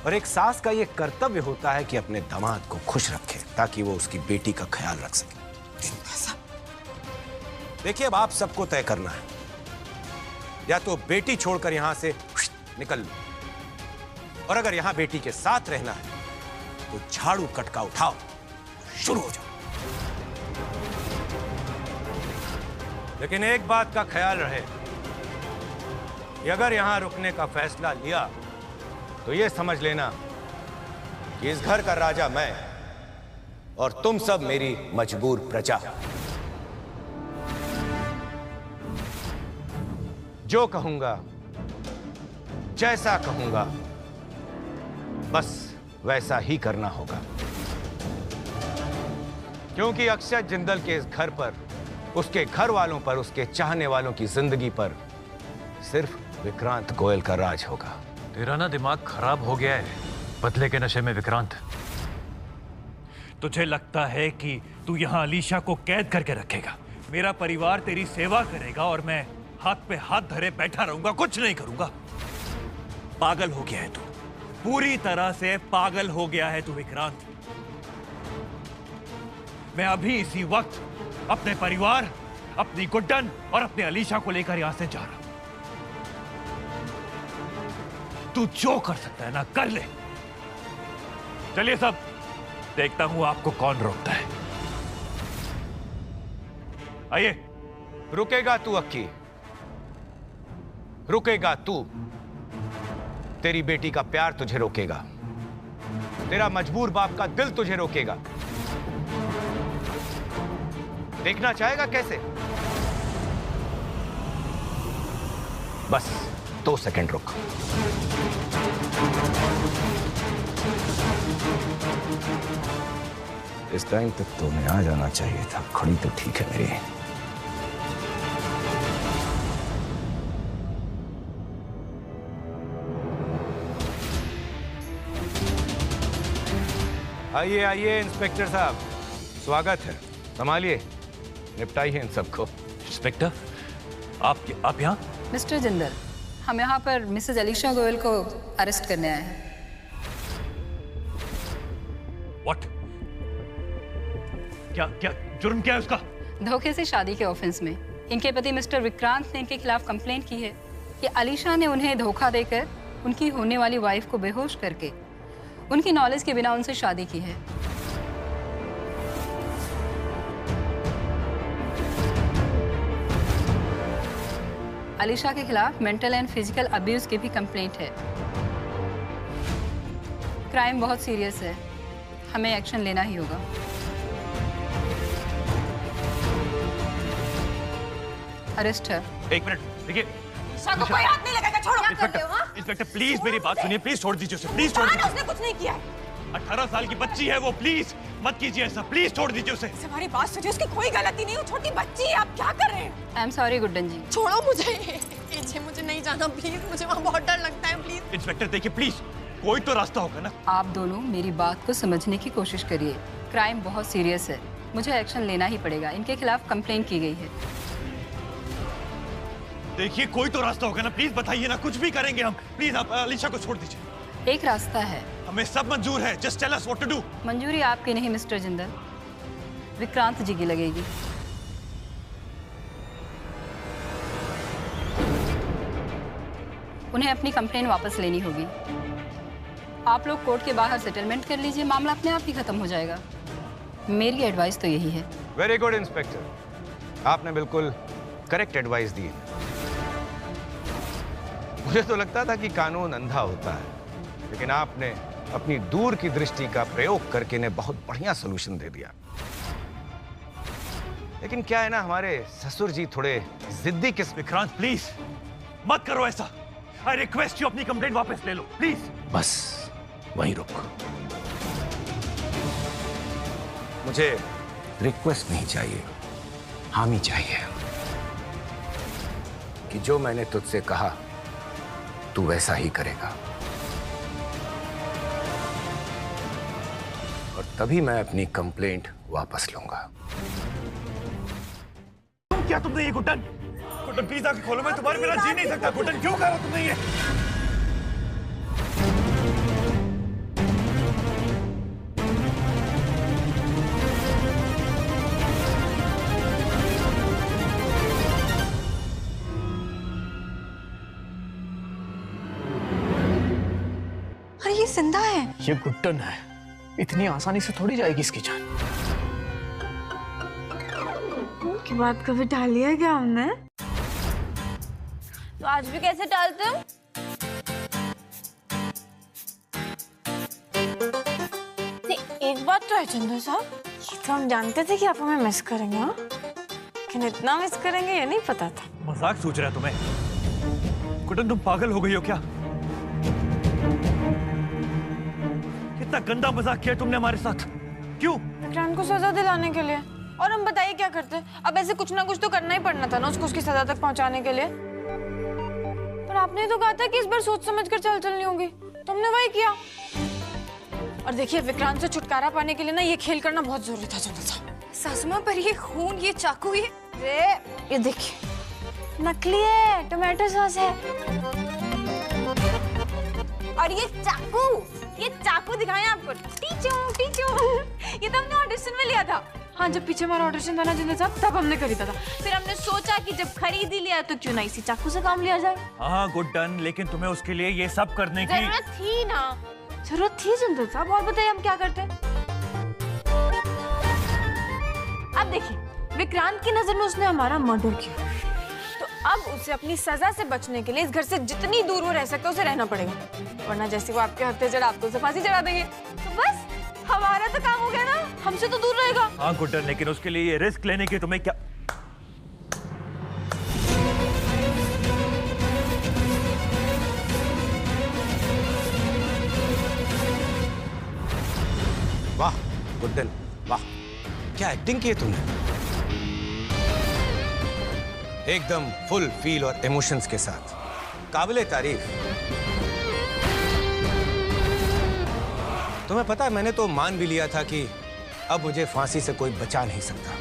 और एक सास का ये कर्तव्य होता है कि अपने दामाद को खुश रखे ताकि वो उसकी बेटी का ख्याल रख सके। देखिए अब आप सबको तय करना है, या तो बेटी छोड़कर यहां से निकल लो, और अगर यहां बेटी के साथ रहना है तो झाड़ू कटका उठाओ, शुरू हो जाओ। लेकिन एक बात का ख्याल रहे कि अगर यहां रुकने का फैसला लिया तो यह समझ लेना कि इस घर का राजा मैं और तुम सब मेरी मजबूर प्रजा। जो कहूंगा, जैसा कहूंगा, बस वैसा ही करना होगा, क्योंकि अक्षत जिंदल के इस घर पर, उसके घर वालों पर, उसके चाहने वालों की जिंदगी पर सिर्फ विक्रांत गोयल का राज होगा। तेरा ना दिमाग खराब हो गया है बदले के नशे में विक्रांत। तुझे लगता है कि तू यहाँ अलीशा को कैद करके रखेगा, मेरा परिवार तेरी सेवा करेगा और मैं हाथ पे हाथ धरे बैठा रहूंगा, कुछ नहीं करूंगा? पागल हो गया है तू, पूरी तरह से पागल हो गया है तू विक्रांत। मैं अभी इसी वक्त अपने परिवार, अपनी गुड्डन और अपने अलीशा को लेकर यहां से जा रहा हूं। तू जो कर सकता है ना कर ले। चलिए सब, देखता हूं आपको कौन रोकता है। आइए। रुकेगा तू अक्की, रुकेगा तू। तेरी बेटी का प्यार तुझे रोकेगा, तेरा मजबूर बाप का दिल तुझे रोकेगा। देखना चाहेगा कैसे? बस 2 सेकंड रुक। इस टाइम तक तो मैं आ जाना चाहिए था। खड़ी तो ठीक है मेरी। आइए आइए इंस्पेक्टर साहब, स्वागत है। संभालिए, निपटाइए इन सबको। इंस्पेक्टर, आप यहाँ? मिस्टर जिंदल, हम यहाँ पर मिसेज अलीशा गोयल को अरेस्ट करने आए हैं। What? क्या जुर्म क्या है उसका? धोखे से शादी के ऑफेंस में इनके पति मिस्टर विक्रांत ने इनके खिलाफ कंप्लेंट की है कि अलीशा ने उन्हें धोखा देकर उनकी होने वाली वाइफ को बेहोश करके उनकी नॉलेज के बिना उनसे शादी की है। अलीशा के खिलाफ मेंटल एंड फिजिकल अब्यूज की भी कंप्लेंट है। क्राइम बहुत सीरियस है, हमें एक्शन लेना ही होगा। अरेस्ट है। 1 मिनट, देखिए। को कोई हाथ नहीं लगाएगा, छोड़ो। क्या कर रहे हो? इंस्पेक्टर प्लीज मेरी बात सुनिए, प्लीज छोड़ दीजिए उसे, प्लीज छोड़ दीजिए। उसने कुछ नहीं किया है। 18 साल की बच्ची है वो, प्लीज मत कीजिए ऐसा, प्लीज छोड़ दीजिए उसे। हमारी बात सुनिए, उसकी कोई गलती नहीं, वो छोटी बच्ची है, आप क्या कर रहे हैं? आई एम सॉरी गुड्डन जी। छोड़ो मुझे, मुझे नहीं जाना प्लीज, मुझे वहाँ बहुत डर लगता है प्लीज। इंस्पेक्टर देखिए प्लीज, कोई तो रास्ता होगा ना। आप दोनों मेरी बात को समझने की कोशिश करिए। क्राइम बहुत सीरियस है, मुझे एक्शन लेना ही पड़ेगा। इनके खिलाफ कंप्लेंट की गई है। देखिए कोई तो रास्ता होगा ना, प्लीज बताइए ना, कुछ भी करेंगे हम। प्लीज आप अलीशा को छोड़ दीजिए। एक रास्ता है, हमें सब मंजूर है, just tell us what to do. मंजूरी आपकी नहीं मिस्टर जिंदल, विक्रांत जी की लगेगी। उन्हें अपनी कंप्लेन वापस लेनी होगी। आप लोग कोर्ट के बाहर सेटलमेंट कर लीजिए, मामला अपने आप ही खत्म हो जाएगा। मेरी एडवाइस तो यही है। वेरी गुड इंस्पेक्टर, आपने बिल्कुल करेक्ट एडवाइस दी। मुझे तो लगता था कि कानून अंधा होता है, लेकिन आपने अपनी दूर की दृष्टि का प्रयोग करके इन्हें बहुत बढ़िया सलूशन दे दिया। लेकिन क्या है ना, हमारे ससुर जी थोड़े जिद्दी किस्म। विक्रांत प्लीज मत करो ऐसा, आई रिक्वेस्ट यू, अपनी कंप्लेंट वापस ले लो प्लीज। बस वहीं रुक। मुझे रिक्वेस्ट नहीं चाहिए, हामी चाहिए कि जो मैंने तुझसे कहा तू वैसा ही करेगा, और तभी मैं अपनी कंप्लेंट वापस लूंगा। क्या तुमने ये गुड्डन प्लीज आके खोलो, मैं तुम्हारे बिना जी नहीं सकता। गुड्डन क्यों करा तुमने ये? अरे ये जिंदा है। ये गुड्डन है, इतनी आसानी से थोड़ी जाएगी इसकी जान। की बात कभी टाली है क्या हमने? तो आज भी कैसे टालते हो? एक बात तो है चंदू साहब, ये तो हम जानते थे कि आप हमें मिस करेंगे, हाँ? लेकिन इतना मिस करेंगे ये नहीं पता था। मजाक सोच रहा है तुम्हें? गुड्डन तुम पागल हो गई हो क्या? कितना गंदा मजाक किया तुमने हमारे साथ। क्यों? विक्रांत को सजा दिलाने के लिए। और हम बताइए क्या करते? अब ऐसे कुछ ना कुछ तो करना ही पड़ना था ना उसको, उसकी सजा तक पहुंचाने के लिए। पर आपने तो कहा था कि इस बार सोच समझ कर चलनी होगी, तुमने वही किया। और देखिए विक्रांत से छुटकारा पाने के लिए ना ये खेल करना बहुत जरूरी था जिंदल साहब। सासू माँ पर ये खून, ये चाकू, ये देखिए नकली है, टोमेटो सॉस है। और ये चाकू दिखाएं आपको। टीचू ये तो हमने ऑडिशन में लिया था। हाँ, जब पीछे हमारा ऑडिशन था ना जिंदल साहब, तब हमने खरीदा था। फिर हमने सोचा कि जब खरीद ही लिया तो क्यों ना इसी चाकू से काम लिया जाए। हाँ गुड डन, लेकिन तुम्हें उसके लिए ये सब करने की जरूरत थी ना? जरूरत थी जिंदल साहब, और बताइए हम क्या करते। अब देखिए विक्रांत की नजर में उसने हमारा मर्डर किया, तो अब उसे अपनी सजा से बचने के लिए इस घर से जितनी दूर वो रह सकता है उसे रहना पड़ेगा, वरना जैसे वो आपके हत्थे चढ़ा आपको उसे फांसी चढ़ा देंगे। तो बस हमारा तो काम हो गया ना, हमसे तो दूर रहेगा। हाँ गुड डन, लेकिन उसके लिए ये रिस्क लेने की तुम्हें क्या? वाह गुड्डन, वाह क्या एक्टिंग की है तुमने, एकदम फुल फील और इमोशंस के साथ, काबिले तारीफ। तुम्हें पता है मैंने तो मान भी लिया था कि अब मुझे फांसी से कोई बचा नहीं सकता,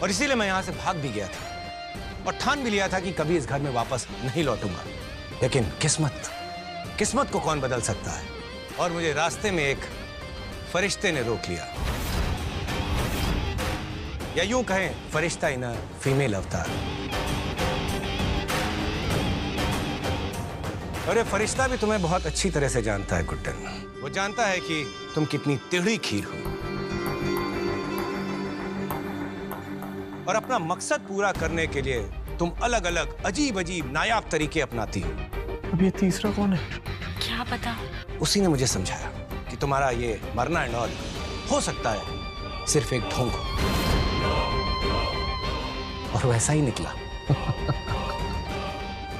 और इसीलिए मैं यहां से भाग भी गया था और ठान भी लिया था कि कभी इस घर में वापस नहीं लौटूंगा। लेकिन किस्मत को कौन बदल सकता है, और मुझे रास्ते में एक फरिश्ते ने रोक लिया, या यूं कहें फरिश्ता इन फीमेल अवतार। और ये फरिश्ता भी तुम्हें बहुत अच्छी तरह से जानता है गुड्डन। वो जानता है कि तुम कितनी टेढ़ी खीर हो, और अपना मकसद पूरा करने के लिए तुम अलग अलग अजीब अजीब नायाब तरीके अपनाती हो। अब ये तीसरा कौन है? क्या पता। उसी ने मुझे समझाया कि तुम्हारा ये मरना एंड ऑल हो सकता है सिर्फ एक ढोंग हो, और वैसा ही निकला।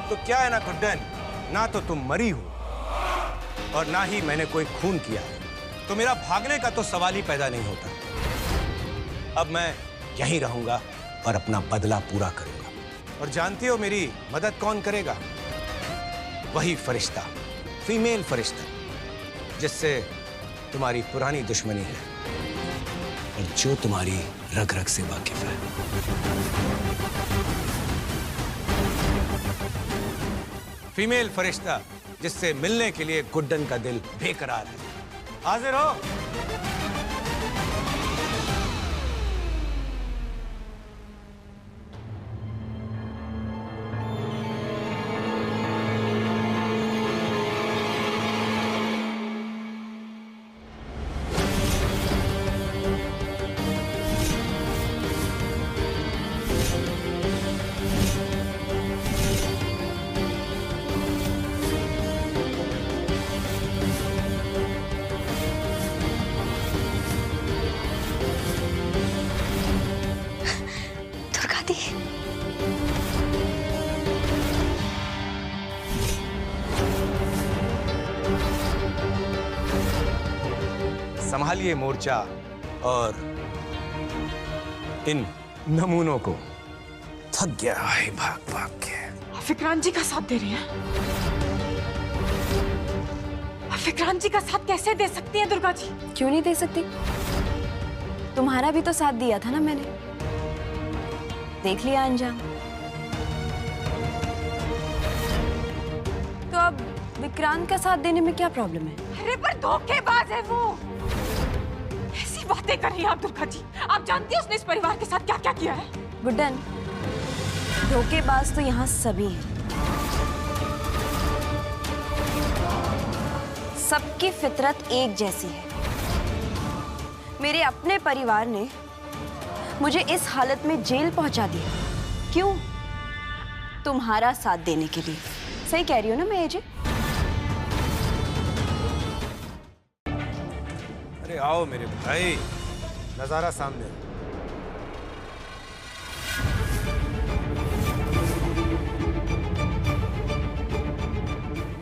तो क्या है ना गुड्डन, ना तो तुम मरी हो और ना ही मैंने कोई खून किया, तो मेरा भागने का तो सवाल ही पैदा नहीं होता। अब मैं यहीं रहूंगा और अपना बदला पूरा करूंगा। और जानती हो मेरी मदद कौन करेगा? वही फरिश्ता, फीमेल फरिश्ता, जिससे तुम्हारी पुरानी दुश्मनी है और जो तुम्हारी रग रग से वाकिफ है। फीमेल फरिश्ता जिससे मिलने के लिए गुड्डन का दिल बेकरार है। हाजिर हो? संभालिए मोर्चा और इन नमूनों को। थक गया है भाग भाग के। विक्रांत जी का साथ दे रही हैं? विक्रांत जी का साथ कैसे दे सकती हैं दुर्गा जी? क्यों नहीं दे सकती? तुम्हारा भी तो साथ दिया था ना मैंने, देख लिया अंजाम। तो अब विक्रांत का साथ देने में क्या प्रॉब्लम है? अरे पर धोखेबाज है वो। ऐसी बातें कर रही हैं आप दुर्गा जी। आप जानती हैं उसने इस परिवार के साथ क्या क्या किया है? गुड्डन, धोखेबाज तो यहाँ सभी हैं। सबकी फितरत एक जैसी है। मेरे अपने परिवार ने मुझे इस हालत में जेल पहुंचा दिया। क्यों? तुम्हारा साथ देने के लिए। सही कह रही हो ना मैं एजे? अरे आओ मेरे भाई, नजारा सामने।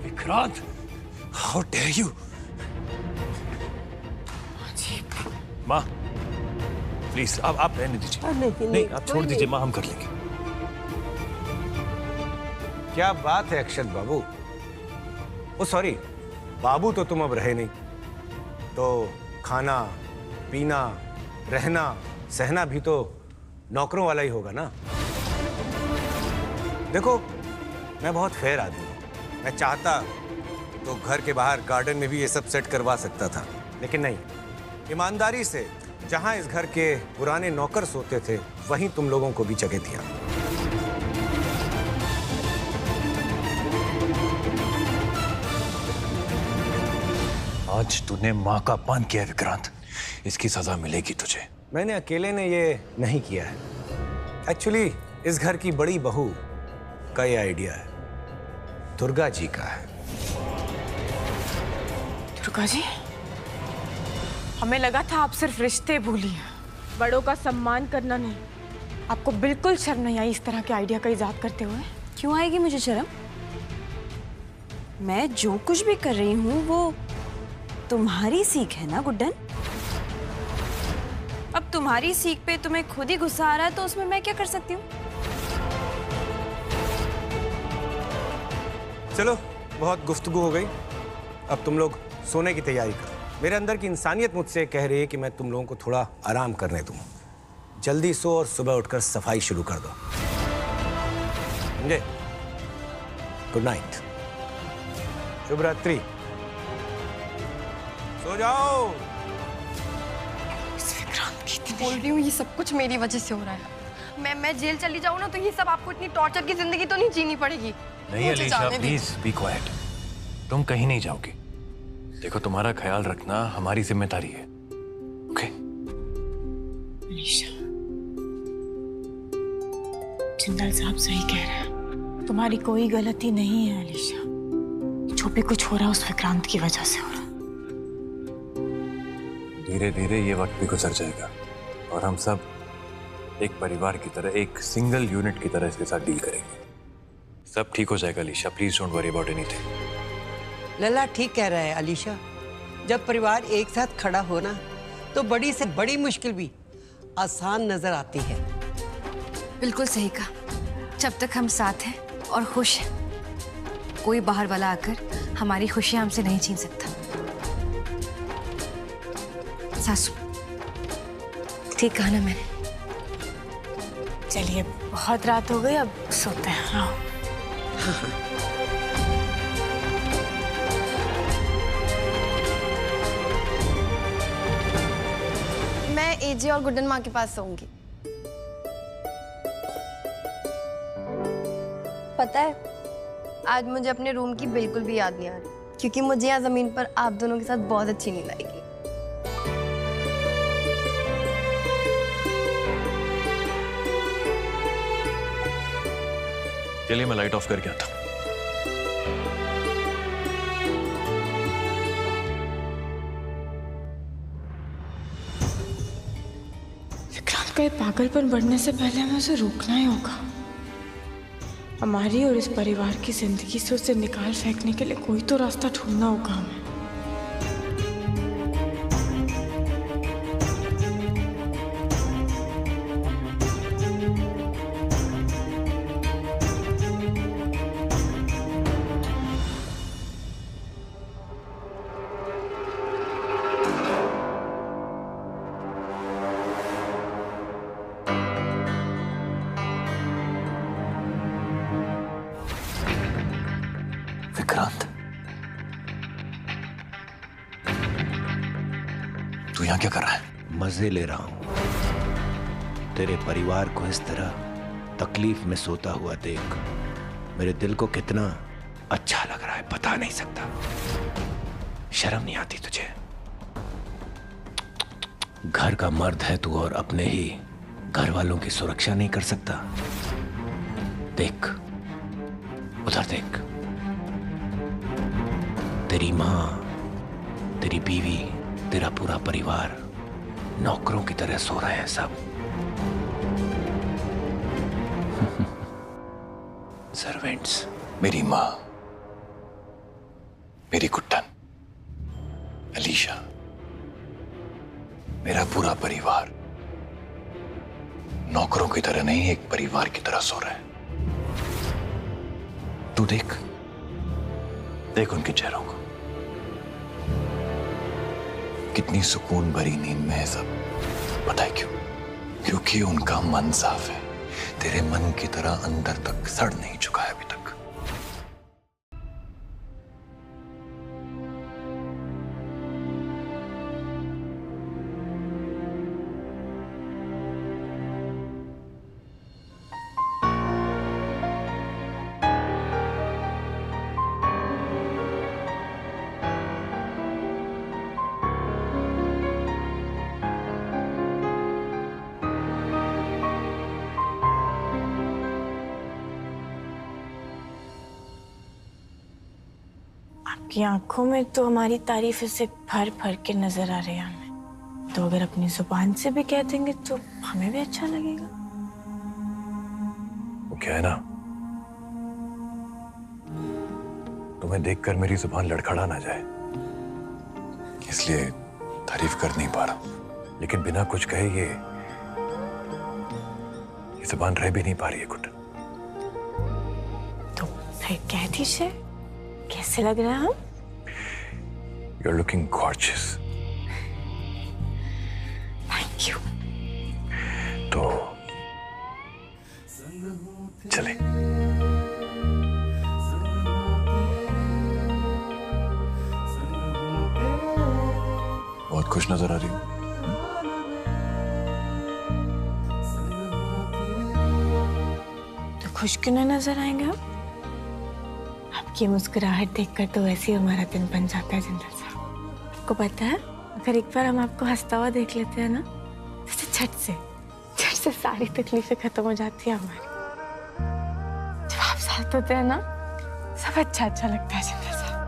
Vikrant, how dare you! माँ प्लीज आप रहने दीजिए। नहीं आप छोड़ दीजिए माँ, हम कर लेंगे। क्या बात है अक्षत बाबू। ओ सॉरी, बाबू तो तुम अब रहे नहीं, तो खाना पीना रहना सहना भी तो नौकरों वाला ही होगा ना। देखो, मैं बहुत फेयर आदमी हूँ। मैं चाहता तो घर के बाहर गार्डन में भी ये सब सेट करवा सकता था, लेकिन नहीं। ईमानदारी से जहां इस घर के पुराने नौकर सोते थे वहीं तुम लोगों को भी जगह दिया। आज तूने माँ का अपमान किया है विक्रांत, इसकी सजा मिलेगी तुझे। मैंने अकेले ने ये नहीं किया है। एक्चुअली इस घर की बड़ी बहू का ये आइडिया है, दुर्गा जी का है। दुर्गा जी, हमें लगा था आप सिर्फ रिश्ते भूली हैं, बड़ों का सम्मान करना नहीं। आपको बिल्कुल शर्म नहीं आई इस तरह के आइडिया का इजाद करते हुए? क्यों आएगी मुझे शर्म? मैं जो कुछ भी कर रही हूँ वो तुम्हारी सीख है ना गुड्डन। अब तुम्हारी सीख पे तुम्हें खुद ही गुस्सा आ रहा है तो उसमें मैं क्या कर सकती हूँ? चलो, बहुत गुफ्तगू हो गई, अब तुम लोग सोने की तैयारी करो। मेरे अंदर की इंसानियत मुझसे कह रही है कि मैं तुम लोगों को थोड़ा आराम करने दूं। जल्दी सो और सुबह उठकर सफाई शुरू कर दो। समझे? गुड नाइट, शुभ रात्रि, सो जाओ। बोल रही हूँ ये सब कुछ मेरी वजह से हो रहा है। मैं जेल चली जाऊँ ना तो ये सब आपको इतनी टॉर्चर की जिंदगी तो नहीं जीनी पड़ेगी। नहीं अलीशा, प्लीज बी क्वाइट। तुम कहीं नहीं जाओगी। देखो, तुम्हारा ख्याल रखना हमारी जिम्मेदारी है। ओके? अलीशा, जिंदल साहब सही कह रहे हैं, तुम्हारी कोई गलती नहीं है अलीशा। जो भी कुछ हो रहा है उस विक्रांत की वजह से हो रहा है। धीरे धीरे ये वक्त भी गुजर जाएगा और हम सब एक परिवार की तरह, एक सिंगल यूनिट की तरह इसके साथ डील करेंगे। सब ठीक हो जाएगा Alisha, please don't worry about anything. लला ठीक कह रहा है अलीशा। जब परिवार एक साथ खड़ा हो ना तो बड़ी से बड़ी मुश्किल भी आसान नजर आती है। बिल्कुल सही कहा। जब तक हम साथ हैं और खुश हैं, कोई बाहर वाला आकर हमारी खुशियां हमसे नहीं छीन सकता। सासू, ठीक कहा ना मैंने? चलिए, बहुत रात हो गई, अब सोते हैं। आओ। मैं एजे और गुड्डन माँ के पास सोऊंगी। पता है, आज मुझे अपने रूम की बिल्कुल भी याद नहीं आ रही, क्योंकि मुझे यहाँ जमीन पर आप दोनों के साथ बहुत अच्छी नींद आएगी। चलिए, मैं लाइट ऑफ करके आता हूँ। विक्रांत का ये पागलपन बढ़ने से पहले हमें उसे रोकना ही होगा। हमारी और इस परिवार की जिंदगी से उसे निकाल फेंकने के लिए कोई तो रास्ता ढूंढना होगा हमें। विक्रांत, तू यहाँ क्या कर रहा है? मजे ले रहा हूं। तेरे परिवार को इस तरह तकलीफ में सोता हुआ देख मेरे दिल को कितना अच्छा लग रहा है, बता नहीं सकता। शर्म नहीं आती तुझे? घर का मर्द है तू और अपने ही घर वालों की सुरक्षा नहीं कर सकता? देख, उधर देख, तेरी माँ, तेरी बीवी, तेरा पूरा परिवार नौकरों की तरह सो रहे हैं सब। सर्वेंट्स। मेरी माँ, मेरी गुड्डन, अलीशा, मेरा पूरा परिवार नौकरों की तरह नहीं, एक परिवार की तरह सो रहा है। तू देख, देख उनके चेहरों को। कितनी सुकून भरी नींद में है सब। पता है क्यों? क्योंकि उनका मन साफ है। तेरे मन की तरह अंदर तक सड़ नहीं चुका है अभी तक। आपकी आंखों में तो हमारी तारीफ से भर भर के नजर आ रही है हमें, तो अगर अपनी जुबान से भी कह देंगे तो हमें भी अच्छा लगेगा। वो क्या है ना, तुम्हें देखकर मेरी जुबान लड़खड़ा ना जाए, इसलिए तारीफ कर नहीं पा रहा। लेकिन बिना कुछ कहे ये जुबान रह भी नहीं पा रही है गुड। तो फिर कह दीजिए, कैसे लग रहा है हम? You're looking gorgeous. Thank you. तो चले। बहुत खुश नजर आ रही हूँ। तो खुश क्यों ना नजर आएंगे हम? आपकी मुस्कुराहट देखकर तो वैसे ही हमारा दिन बन जाता है जिंदल साहब। आपको पता है, अगर एक बार हम आपको हंसता हुआ देख लेते हैं ना, तो झट से सारी तकलीफें खत्म हो जाती है हमारी। जब आप साथ होते हैं ना, सब अच्छा लगता है जिंदल साहब।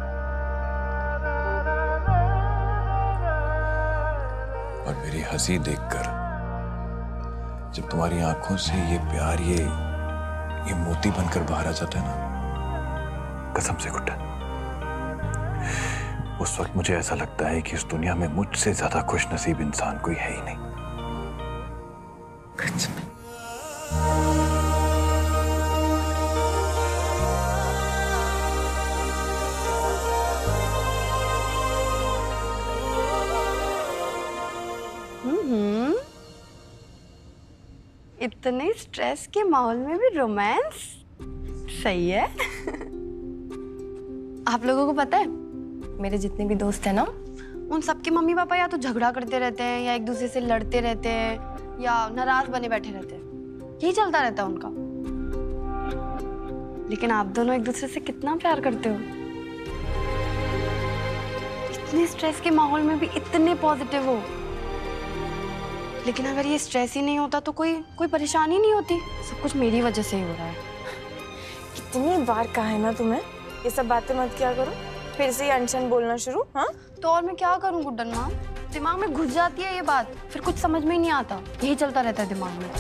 और मेरी हंसी देखकर जब तुम्हारी आंखों से ये प्यार, ये मोती बनकर बाहर आ जाता है ना, कसम से गुड्डन, उस वक्त मुझे ऐसा लगता है कि इस दुनिया में मुझसे ज्यादा खुश नसीब इंसान कोई है ही नहीं। कुछ में। इतने स्ट्रेस के माहौल में भी रोमांस सही है। आप लोगों को पता है, मेरे जितने भी दोस्त हैं ना, उन सबके मम्मी पापा या तो झगड़ा करते रहते हैं, या एक दूसरे से लड़ते रहते हैं, या नाराज बने बैठे रहते हैं। यही चलता रहता है उनका। लेकिन आप दोनों एक दूसरे से कितना प्यार करते हो। इतने स्ट्रेस के माहौल में भी इतने पॉजिटिव हो। लेकिन अगर ये स्ट्रेस ही नहीं होता तो कोई परेशानी नहीं होती। सब कुछ मेरी वजह से ही हो रहा है। कितनी बार कहा है ना तुम्हें, ये सब बातें मत किया करो। फिर से अनशन बोलना शुरू। हाँ, तो और मैं क्या करूं गुड्डन माँ, दिमाग में घुस जाती है ये बात, फिर कुछ समझ में ही नहीं आता। यही चलता रहता है दिमाग में।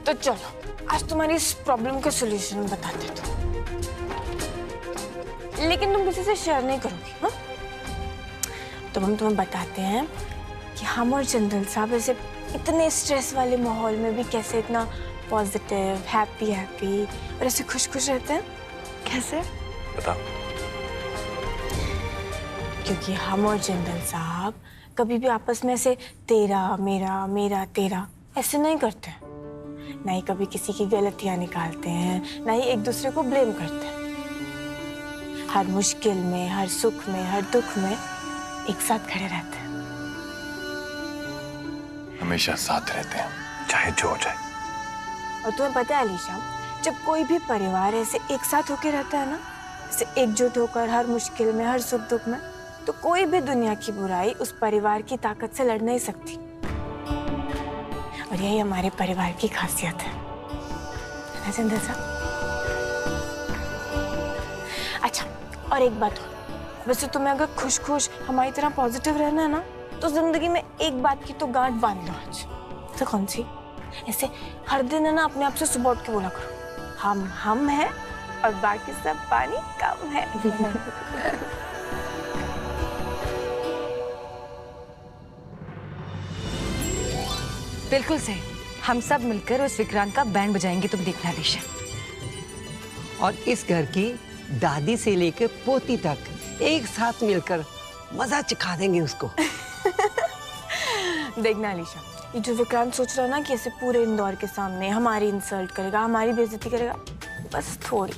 तो चलो आज तुम्हारी इस प्रॉब्लम का सॉल्यूशन बताते दो, लेकिन तुम किसी से शेयर नहीं करोगी। हाँ, तो हम तुम्हें बताते हैं कि हम और चंदन साहब ऐसे इतने स्ट्रेस वाले माहौल में भी कैसे इतना पॉजिटिव, हैप्पी और ऐसे खुश रहते हैं। कैसे बताओ। क्योंकि हम और चंदन साहब कभी भी आपस में ऐसे तेरा मेरा मेरा तेरा ऐसे नहीं करते, ना ही कभी किसी की गलतियां निकालते हैं, ना ही एक दूसरे को ब्लेम करते हैं। हर मुश्किल में, हर सुख में, हर दुख में एक साथ खड़े रहते हैं। हमेशा साथ रहते हैं, चाहे जो हो जाए। और तुम्हें पता है अलीशा, जब कोई भी परिवार ऐसे एक साथ होके रहता है ना, ऐसे एकजुट होकर हर मुश्किल में, हर सुख दुख में, तो कोई भी दुनिया की बुराई उस परिवार की ताकत से लड़ नहीं सकती। और यही हमारे परिवार की खासियत है ना चंदन साहब? अच्छा, और एक बात और, वैसे तुम्हें अगर खुश हमारी तरह पॉजिटिव रहना है ना, तो जिंदगी में एक बात की तो गांठ बांध लो आज। तो कौन सी? ऐसे हर दिन है ना अपने आप से सुबह उठ के बोला करो, हम हैं और बाकी सब पानी कम है। बिल्कुल सही। हम सब मिलकर उस विक्रांत का बैंड बजाएंगे, तुम देखना अलीशा। और इस घर की दादी से लेकर पोती तक एक साथ मिलकर मजा चखा देंगे उसको। देखना अलीशा, ये जो विक्रांत सोच रहा है ना कि ऐसे पूरे इंदौर के सामने हमारी इंसल्ट करेगा, हमारी बेइज्जती करेगा, बस थोड़ी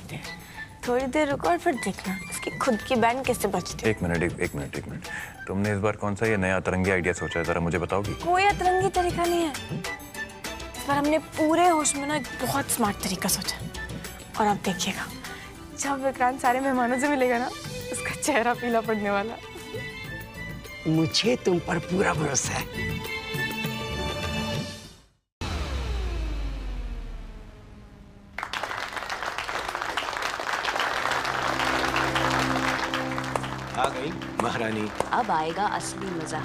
देर रुको और फिर देखना इसकी खुद की बैंड कैसे बचती है। एक मिनट। तुमने इस बार कौन सा ये नया अतरंगी आइडिया सोचा है, जरा मुझे बताओगी? कोई अतरंगी तरीका नहीं है, इस बार हमने पूरे होश में ना एक बहुत स्मार्ट तरीका सोचा। और आप देखिएगा, जब विक्रांत सारे मेहमानों से मिलेगा ना, उसका चेहरा पीला पड़ने वाला। मुझे तुम पर पूरा भरोसा है। आ गई महारानी। अब आएगा असली मजा।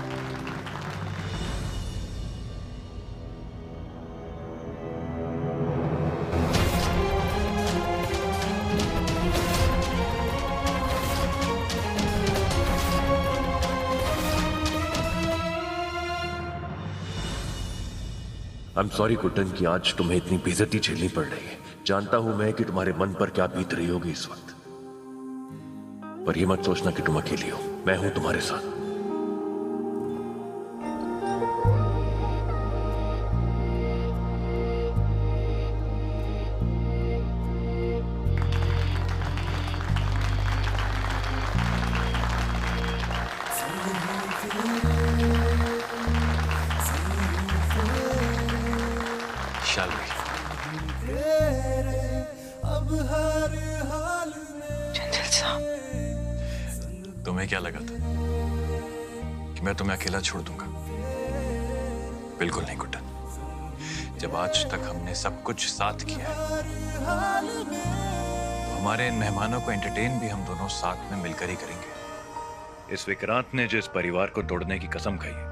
आई एम सॉरी गुड्डन कि आज तुम्हें इतनी बेइज्जती झेलनी पड़ रही है। जानता हूं मैं कि तुम्हारे मन पर क्या बीत रही होगी इस वक्त, पर यह मत सोचना कि तुम अकेली हो, मैं हूं तुम्हारे साथ। Shall we? चंचल साहब, तुम्हें क्या लगा था कि मैं तुम्हें अकेला छोड़ दूंगा? बिल्कुल नहीं गुड्डन। जब आज तक हमने सब कुछ साथ किया है, तो हमारे इन मेहमानों को एंटरटेन भी हम दोनों साथ में मिलकर ही करेंगे। इस विक्रांत ने जिस परिवार को तोड़ने की कसम खाई है,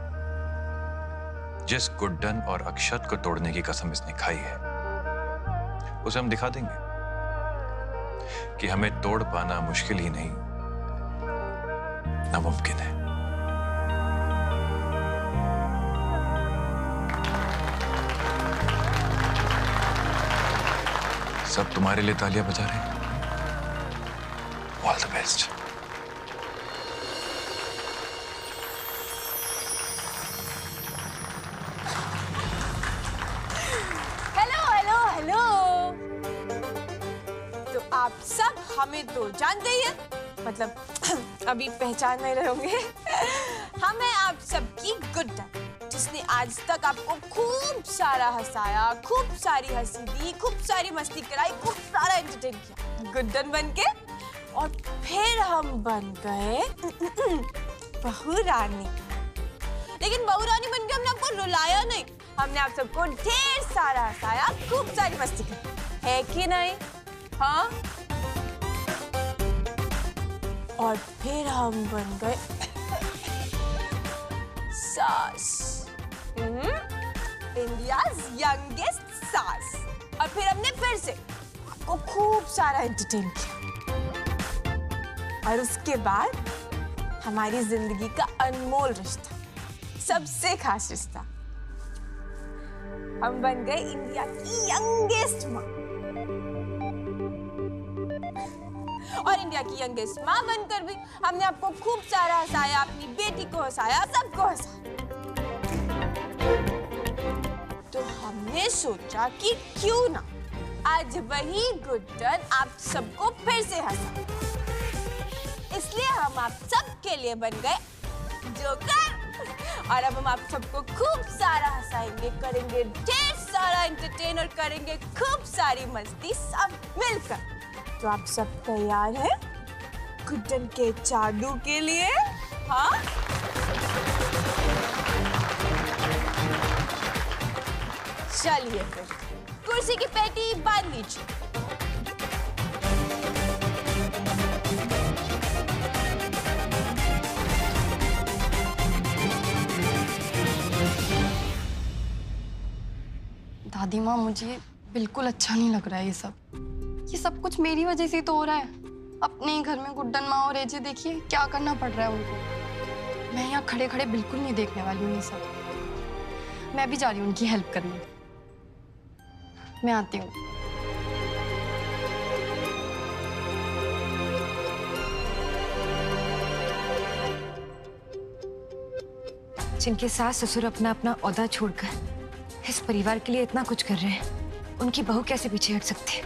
जिस गुड्डन और अक्षत को तोड़ने की कसम इसने खाई है, उसे हम दिखा देंगे कि हमें तोड़ पाना मुश्किल ही नहीं, नामुमकिन है। सब तुम्हारे लिए तालियां बजा रहे हैं। All the best. आप सब हमें तो जानते ही हैं, मतलब अभी पहचान नहीं रहे होंगे। हमें आप सबकी गुड्डन, जिसने आज तक आपको खूब सारा हंसाया, खूब सारी हंसी दी, खूब सारी मस्ती कराई, खूब सारा एंटरटेन किया, गुड्डन बनके। और फिर हम बन गए बहू रानी। लेकिन बहू रानी बनके हमने आपको रुलाया नहीं, हमने आप सबको ढेर सारा हंसाया, खूब सारी मस्ती की, है कि नहीं? हाँ। और फिर हम बन गए सास, इंडियाज यंगेस्ट सास। और फिर हमने फिर से आपको खूब सारा एंटरटेन किया। और उसके बाद हमारी जिंदगी का अनमोल रिश्ता, सबसे खास रिश्ता, हम बन गए इंडिया की यंगेस्ट माँ। और इंडिया की यंगेस्ट माँ बनकर भी हमने आपको खूब सारा हंसाया, अपनी बेटी को हंसाया, सबको हंसाया। तो हमने सोचा कि क्यों ना आज वही गुड्डन आप सबको फिर से हंसा। इसलिए हम आप सबके लिए बन गए जोकर। और अब हम आप सबको खूब सारा हंसाएंगे, करेंगे ढेर सारा एंटरटेन और करेंगे खूब सारी मस्ती सब मिलकर। तो आप सब तैयार हैं गुड्डन के जादू के लिए? हाँ? चलिए फिर कुर्सी की पेटी बांध लीजिए। दादी माँ, मुझे बिल्कुल अच्छा नहीं लग रहा है ये सब कुछ मेरी वजह से तो हो रहा है। अपने ही घर में गुड्डन माँ और एजे देखिए क्या करना पड़ रहा है उनको। मैं यहाँ खड़े खड़े बिल्कुल नहीं देखने वाली हूँ ये सब। मैं भी जा रही हूँ उनकी हेल्प करने। मैं आती हूँ। जिनके सास ससुर अपना अपना ओहदा छोड़कर इस परिवार के लिए इतना कुछ कर रहे हैं, उनकी बहू कैसे पीछे हट सकती है?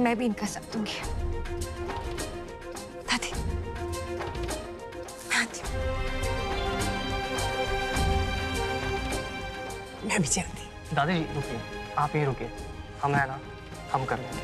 मैं भी इनका साथ दूंगी। दादी, मैं आती हूँ। मैं भी चलती। दादी जी रुकिए, आप यहीं रुकिए, हम है ना, हम कर लेंगे।